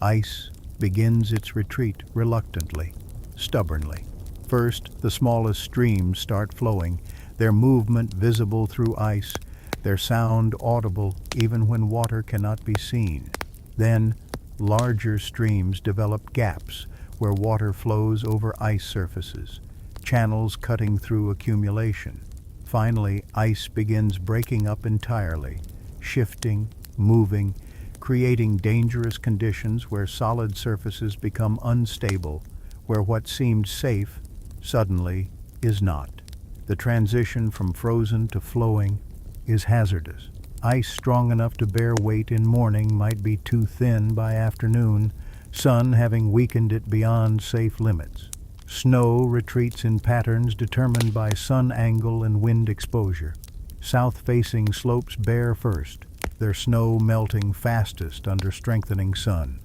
Ice begins its retreat reluctantly, stubbornly. First, the smallest streams start flowing, their movement visible through ice, their sound audible even when water cannot be seen. Then, larger streams develop gaps where water flows over ice surfaces, channels cutting through accumulation. Finally, ice begins breaking up entirely, shifting, moving, creating dangerous conditions where solid surfaces become unstable, where what seemed safe suddenly is not. The transition from frozen to flowing is hazardous. Ice strong enough to bear weight in morning might be too thin by afternoon, sun having weakened it beyond safe limits. Snow retreats in patterns determined by sun angle and wind exposure. South-facing slopes bear first, their snow melting fastest under strengthening sun.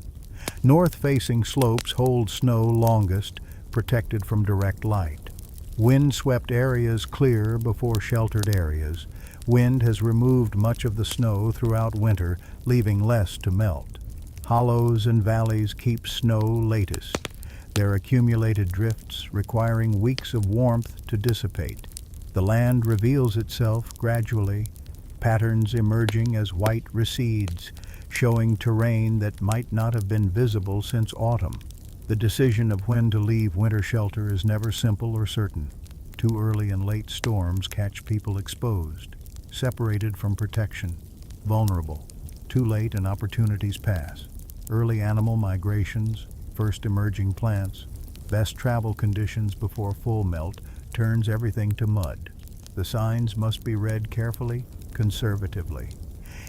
North-facing slopes hold snow longest, protected from direct light. Wind-swept areas clear before sheltered areas. Wind has removed much of the snow throughout winter, leaving less to melt. Hollows and valleys keep snow latest, their accumulated drifts requiring weeks of warmth to dissipate. The land reveals itself gradually, patterns emerging as white recedes, showing terrain that might not have been visible since autumn. The decision of when to leave winter shelter is never simple or certain. Too early and late storms catch people exposed, separated from protection, vulnerable. Too late and opportunities pass. Early animal migrations, first emerging plants, best travel conditions before full melt turns everything to mud. The signs must be read carefully, conservatively.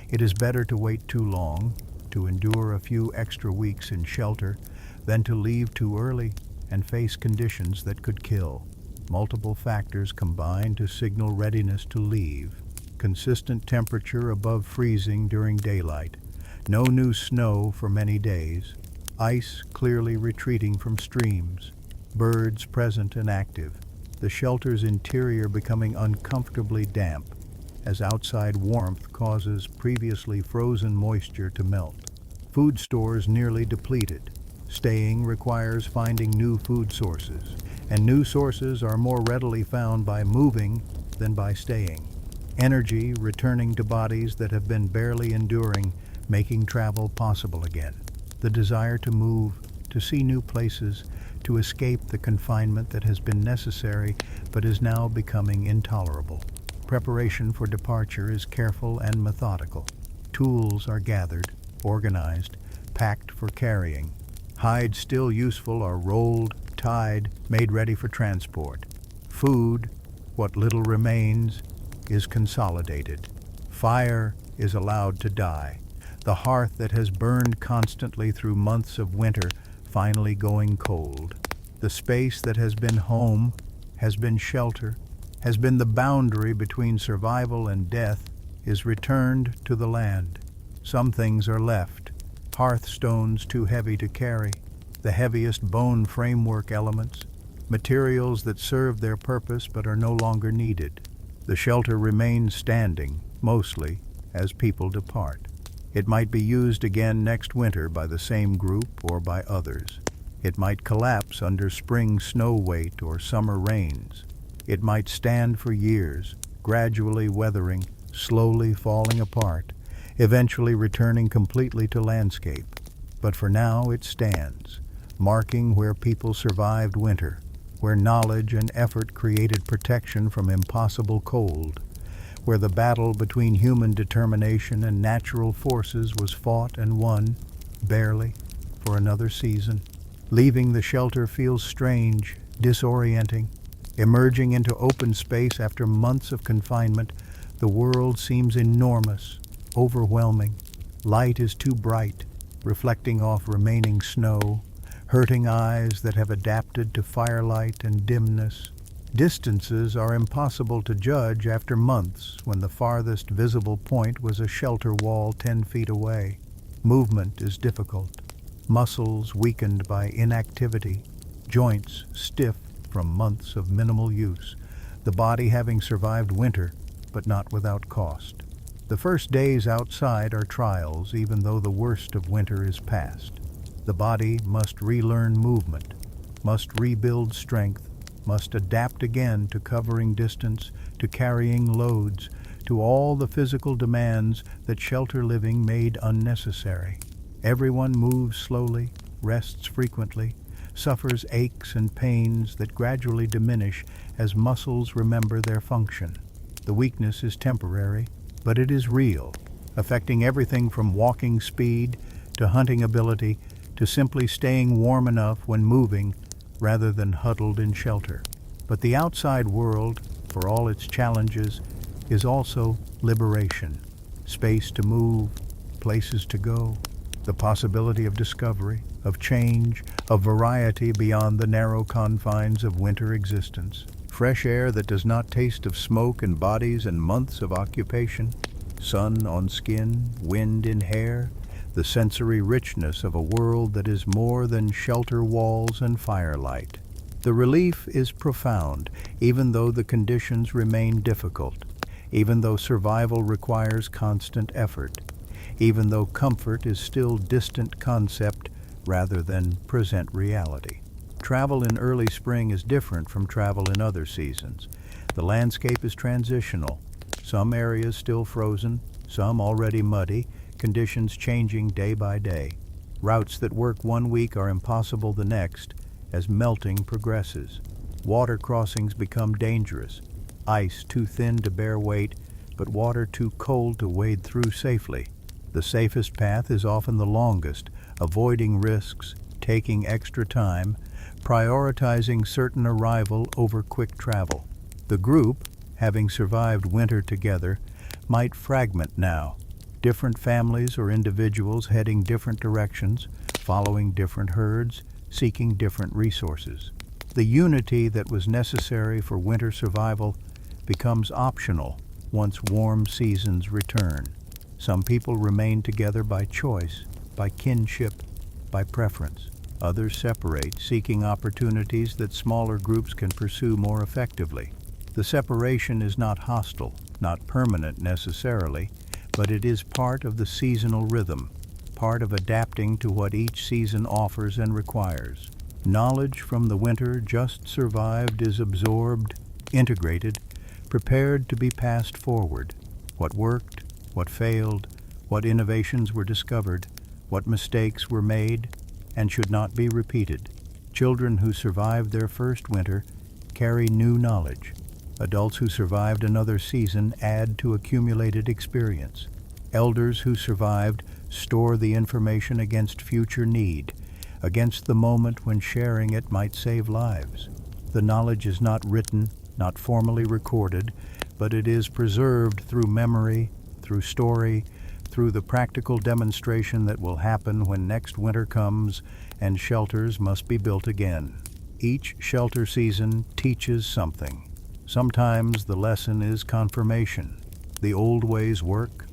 It is better to wait too long, to endure a few extra weeks in shelter, than to leave too early and face conditions that could kill. Multiple factors combine to signal readiness to leave. Consistent temperature above freezing during daylight. No new snow for many days. Ice clearly retreating from streams. Birds present and active. The shelter's interior becoming uncomfortably damp, as outside warmth causes previously frozen moisture to melt. Food stores nearly depleted. Staying requires finding new food sources, and new sources are more readily found by moving than by staying. Energy returning to bodies that have been barely enduring, making travel possible again. The desire to move, to see new places, to escape the confinement that has been necessary but is now becoming intolerable. Preparation for departure is careful and methodical. Tools are gathered, organized, packed for carrying. Hides still useful are rolled, tied, made ready for transport. Food, what little remains, is consolidated. Fire is allowed to die. The hearth that has burned constantly through months of winter finally going cold. The space that has been home, has been shelter, has been the boundary between survival and death, is returned to the land. Some things are left. Hearthstones too heavy to carry, the heaviest bone framework elements, materials that serve their purpose but are no longer needed. The shelter remains standing, mostly, as people depart. It might be used again next winter by the same group or by others. It might collapse under spring snow weight or summer rains. It might stand for years, gradually weathering, slowly falling apart, eventually returning completely to landscape. But for now it stands, marking where people survived winter, where knowledge and effort created protection from impossible cold, where the battle between human determination and natural forces was fought and won, barely, for another season. Leaving the shelter feels strange, disorienting. Emerging into open space after months of confinement, the world seems enormous, overwhelming. Light is too bright, reflecting off remaining snow, hurting eyes that have adapted to firelight and dimness. Distances are impossible to judge after months when the farthest visible point was a shelter wall 10 feet away. Movement is difficult. Muscles weakened by inactivity, joints stiff from months of minimal use, the body having survived winter, but not without cost. The first days outside are trials, even though the worst of winter is past. The body must relearn movement, must rebuild strength, must adapt again to covering distance, to carrying loads, to all the physical demands that shelter living made unnecessary. Everyone moves slowly, rests frequently, suffers aches and pains that gradually diminish as muscles remember their function. The weakness is temporary, but it is real. affecting everything from walking speed to hunting ability to simply staying warm enough when moving rather than huddled in shelter. But the outside world, for all its challenges, is also liberation, space to move, places to go, the possibility of discovery, of change, of variety beyond the narrow confines of winter existence. Fresh air that does not taste of smoke in bodies and months of occupation, sun on skin, wind in hair, the sensory richness of a world that is more than shelter walls and firelight. The relief is profound, even though the conditions remain difficult, even though survival requires constant effort, even though comfort is still distant concept rather than present reality. Travel in early spring is different from travel in other seasons. The landscape is transitional, some areas still frozen, some already muddy, conditions changing day by day. Routes that work one week are impossible the next as melting progresses. Water crossings become dangerous, ice too thin to bear weight, but water too cold to wade through safely. The safest path is often the longest, avoiding risks, taking extra time, prioritizing certain arrival over quick travel. The group, having survived winter together, might fragment now, different families or individuals heading different directions, following different herds, seeking different resources. The unity that was necessary for winter survival becomes optional once warm seasons return. Some people remain together by choice, by kinship, by preference. Others separate, seeking opportunities that smaller groups can pursue more effectively. The separation is not hostile, not permanent necessarily, but it is part of the seasonal rhythm, part of adapting to what each season offers and requires. Knowledge from the winter just survived is absorbed, integrated, prepared to be passed forward. What worked, what failed, what innovations were discovered, what mistakes were made and should not be repeated. Children who survived their first winter carry new knowledge. Adults who survived another season add to accumulated experience. Elders who survived store the information against future need, against the moment when sharing it might save lives. The knowledge is not written, not formally recorded, but it is preserved through memory, through story, through the practical demonstration that will happen when next winter comes and shelters must be built again. Each shelter season teaches something. Sometimes the lesson is confirmation. The old ways work.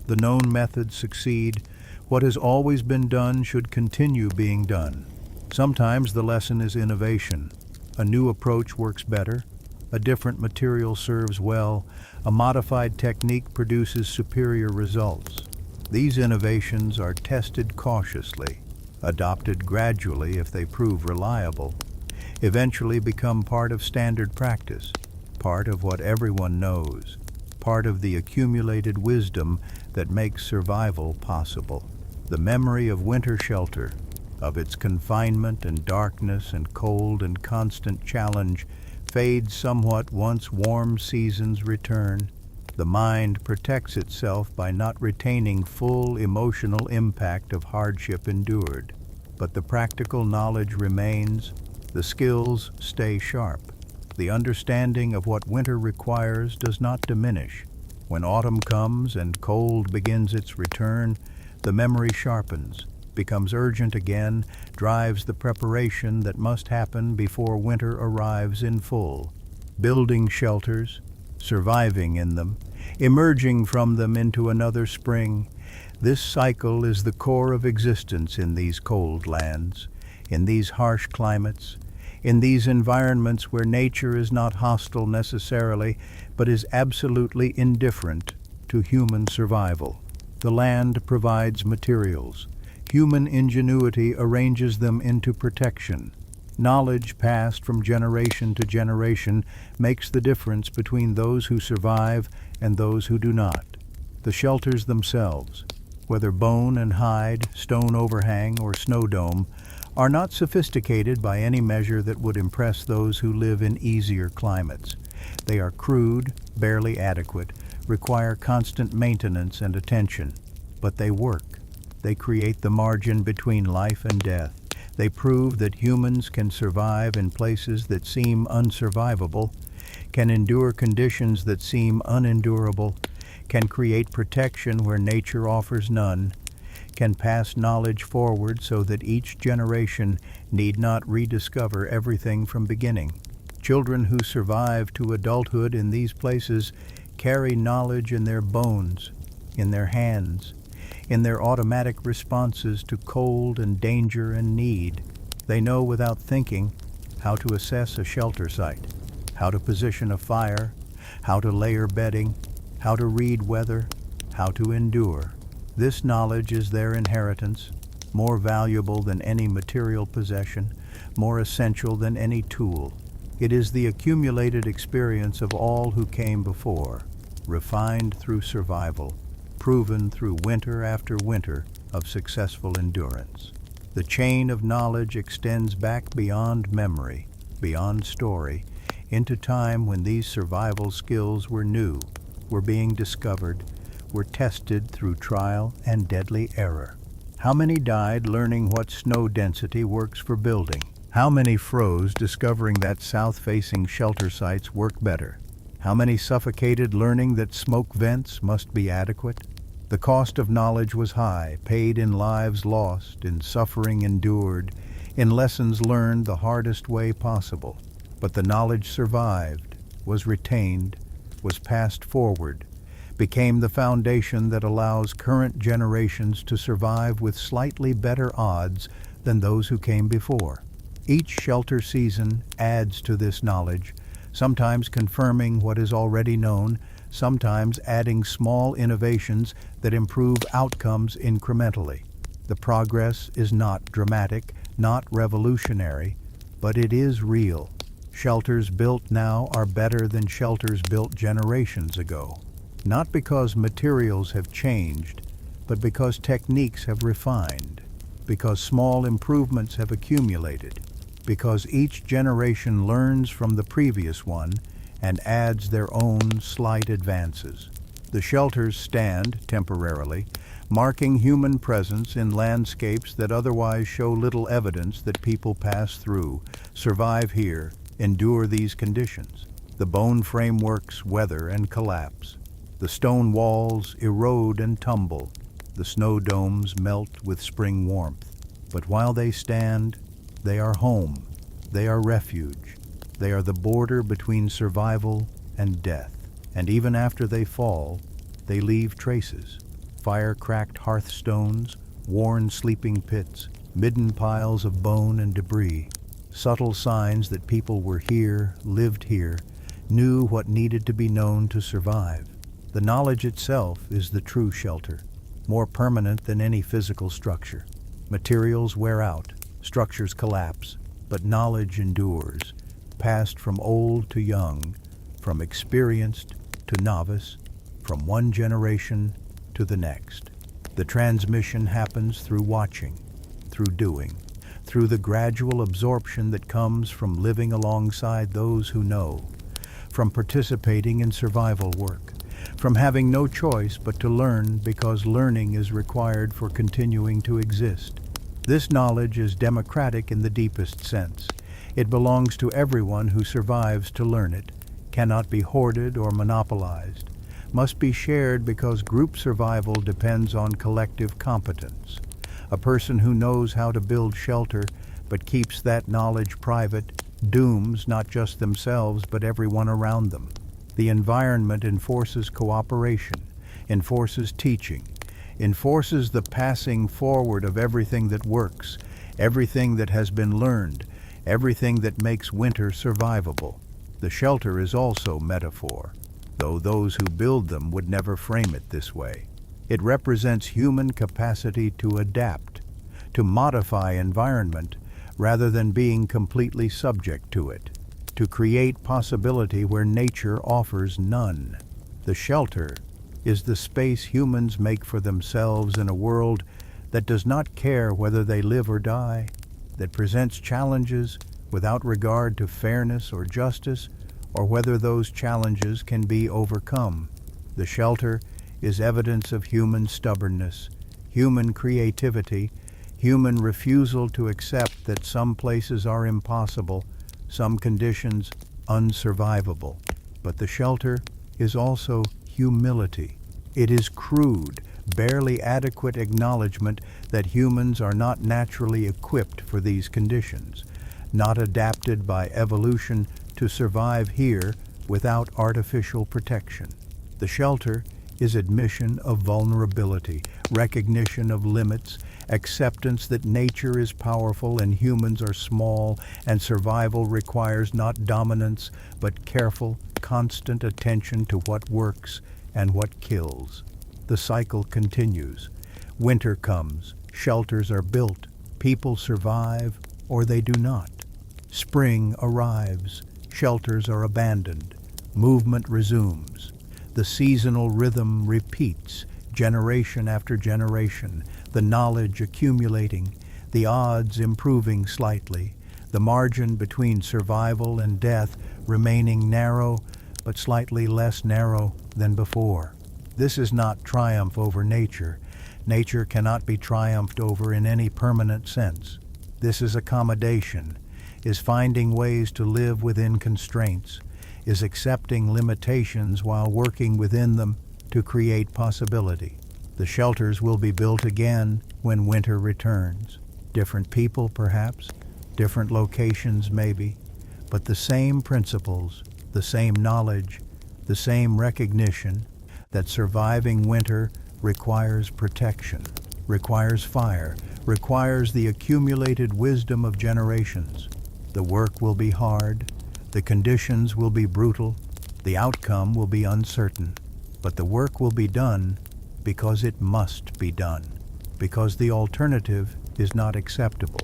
The known methods succeed. What has always been done should continue being done. Sometimes the lesson is innovation. A new approach works better. A different material serves well. A modified technique produces superior results. These innovations are tested cautiously, adopted gradually if they prove reliable, eventually become part of standard practice, part of what everyone knows, part of the accumulated wisdom that makes survival possible. The memory of winter shelter, of its confinement and darkness and cold and constant challenge, fades somewhat once warm seasons return. The mind protects itself by not retaining full emotional impact of hardship endured. But the practical knowledge remains, the skills stay sharp. The understanding of what winter requires does not diminish. When autumn comes and cold begins its return, the memory sharpens, becomes urgent again, drives the preparation that must happen before winter arrives in full. Building shelters, surviving in them, emerging from them into another spring. This cycle is the core of existence in these cold lands, in these harsh climates, in these environments where nature is not hostile necessarily, but is absolutely indifferent to human survival. The land provides materials. Human ingenuity arranges them into protection. Knowledge passed from generation to generation makes the difference between those who survive and those who do not. The shelters themselves, whether bone and hide, stone overhang, or snow dome, are not sophisticated by any measure that would impress those who live in easier climates. They are crude, barely adequate, require constant maintenance and attention, but they work. They create the margin between life and death. They prove that humans can survive in places that seem unsurvivable, can endure conditions that seem unendurable, can create protection where nature offers none, can pass knowledge forward so that each generation need not rediscover everything from beginning. Children who survive to adulthood in these places carry knowledge in their bones, in their hands, in their automatic responses to cold and danger and need. They know without thinking how to assess a shelter site, how to position a fire, how to layer bedding, how to read weather, how to endure. This knowledge is their inheritance, more valuable than any material possession, more essential than any tool. It is the accumulated experience of all who came before, refined through survival, proven through winter after winter of successful endurance. The chain of knowledge extends back beyond memory, beyond story, into time when these survival skills were new, were being discovered, were tested through trial and deadly error. How many died learning what snow density works for building? How many froze discovering that south-facing shelter sites work better? How many suffocated learning that smoke vents must be adequate? The cost of knowledge was high, paid in lives lost, in suffering endured, in lessons learned the hardest way possible. But the knowledge survived, was retained, was passed forward, became the foundation that allows current generations to survive with slightly better odds than those who came before. Each shelter season adds to this knowledge, sometimes confirming what is already known, sometimes adding small innovations that improve outcomes incrementally. The progress is not dramatic, not revolutionary, but it is real. Shelters built now are better than shelters built generations ago. Not because materials have changed, but because techniques have refined, because small improvements have accumulated, because each generation learns from the previous one and adds their own slight advances. The shelters stand, temporarily, marking human presence in landscapes that otherwise show little evidence that people pass through, survive here, endure these conditions. The bone frameworks weather and collapse. The stone walls erode and tumble. The snow domes melt with spring warmth. But while they stand, they are home. They are refuge. They are the border between survival and death. And even after they fall, they leave traces. Fire-cracked hearthstones, worn sleeping pits, midden piles of bone and debris. Subtle signs that people were here, lived here, knew what needed to be known to survive. The knowledge itself is the true shelter, more permanent than any physical structure. Materials wear out, structures collapse, but knowledge endures, passed from old to young, from experienced to novice, from one generation to the next. The transmission happens through watching, through doing, through the gradual absorption that comes from living alongside those who know, from participating in survival work, from having no choice but to learn because learning is required for continuing to exist. This knowledge is democratic in the deepest sense. It belongs to everyone who survives to learn it, cannot be hoarded or monopolized, must be shared because group survival depends on collective competence. A person who knows how to build shelter but keeps that knowledge private dooms not just themselves but everyone around them. The environment enforces cooperation, enforces teaching, enforces the passing forward of everything that works, everything that has been learned, everything that makes winter survivable. The shelter is also metaphor, though those who build them would never frame it this way. It represents human capacity to adapt, to modify environment rather than being completely subject to it, to create possibility where nature offers none. The shelter is the space humans make for themselves in a world that does not care whether they live or die, that presents challenges without regard to fairness or justice, or whether those challenges can be overcome. The shelter is evidence of human stubbornness, human creativity, human refusal to accept that some places are impossible, some conditions unsurvivable. But the shelter is also humility. It is crude, barely adequate acknowledgement that humans are not naturally equipped for these conditions, not adapted by evolution to survive here without artificial protection. The shelter is admission of vulnerability, recognition of limits, acceptance that nature is powerful and humans are small, and survival requires not dominance, but careful, constant attention to what works and what kills. The cycle continues. Winter comes, shelters are built, people survive or they do not. Spring arrives, shelters are abandoned, movement resumes. The seasonal rhythm repeats, generation after generation, the knowledge accumulating, the odds improving slightly, the margin between survival and death remaining narrow, but slightly less narrow than before. This is not triumph over nature. Nature cannot be triumphed over in any permanent sense. This is accommodation, is finding ways to live within constraints, is accepting limitations while working within them to create possibility. The shelters will be built again when winter returns. Different people, perhaps, different locations, maybe, but the same principles, the same knowledge, the same recognition that surviving winter requires protection, requires fire, requires the accumulated wisdom of generations. The work will be hard, the conditions will be brutal, the outcome will be uncertain, but the work will be done because it must be done, because the alternative is not acceptable,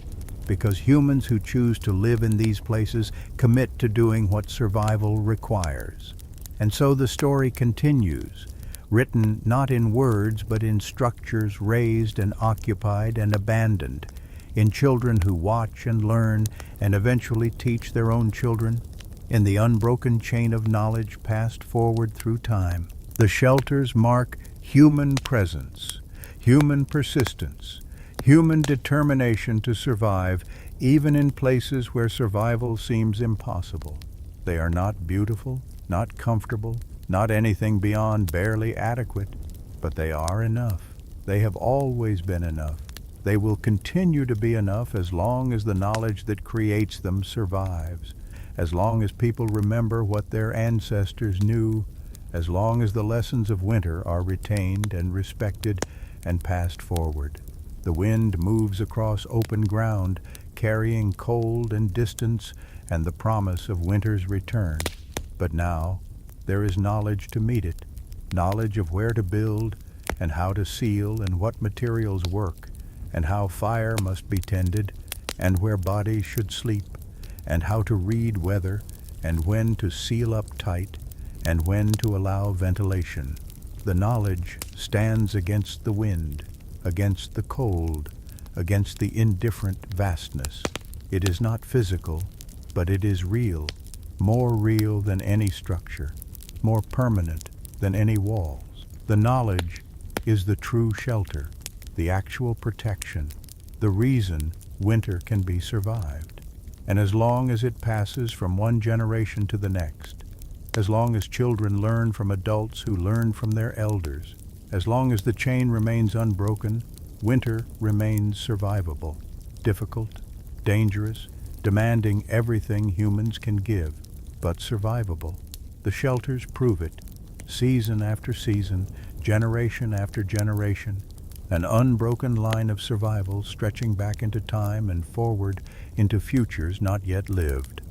because humans who choose to live in these places commit to doing what survival requires. And so the story continues, written not in words but in structures raised and occupied and abandoned, in children who watch and learn and eventually teach their own children, in the unbroken chain of knowledge passed forward through time. The shelters mark human presence, human persistence, human determination to survive even in places where survival seems impossible. They are not beautiful, not comfortable, not anything beyond barely adequate, but they are enough. They have always been enough. They will continue to be enough as long as the knowledge that creates them survives, as long as people remember what their ancestors knew, as long as the lessons of winter are retained and respected and passed forward. The wind moves across open ground, carrying cold and distance and the promise of winter's return. But now there is knowledge to meet it, knowledge of where to build and how to seal and what materials work, and how fire must be tended and where bodies should sleep, and how to read weather and when to seal up tight and when to allow ventilation. The knowledge stands against the wind, against the cold, against the indifferent vastness. It is not physical, but it is real, more real than any structure, more permanent than any walls. The knowledge is the true shelter, the actual protection, the reason winter can be survived. And as long as it passes from one generation to the next, as long as children learn from adults who learn from their elders, as long as the chain remains unbroken, winter remains survivable, difficult, dangerous, demanding everything humans can give, but survivable. The shelters prove it, season after season, generation after generation, an unbroken line of survival stretching back into time and forward into futures not yet lived.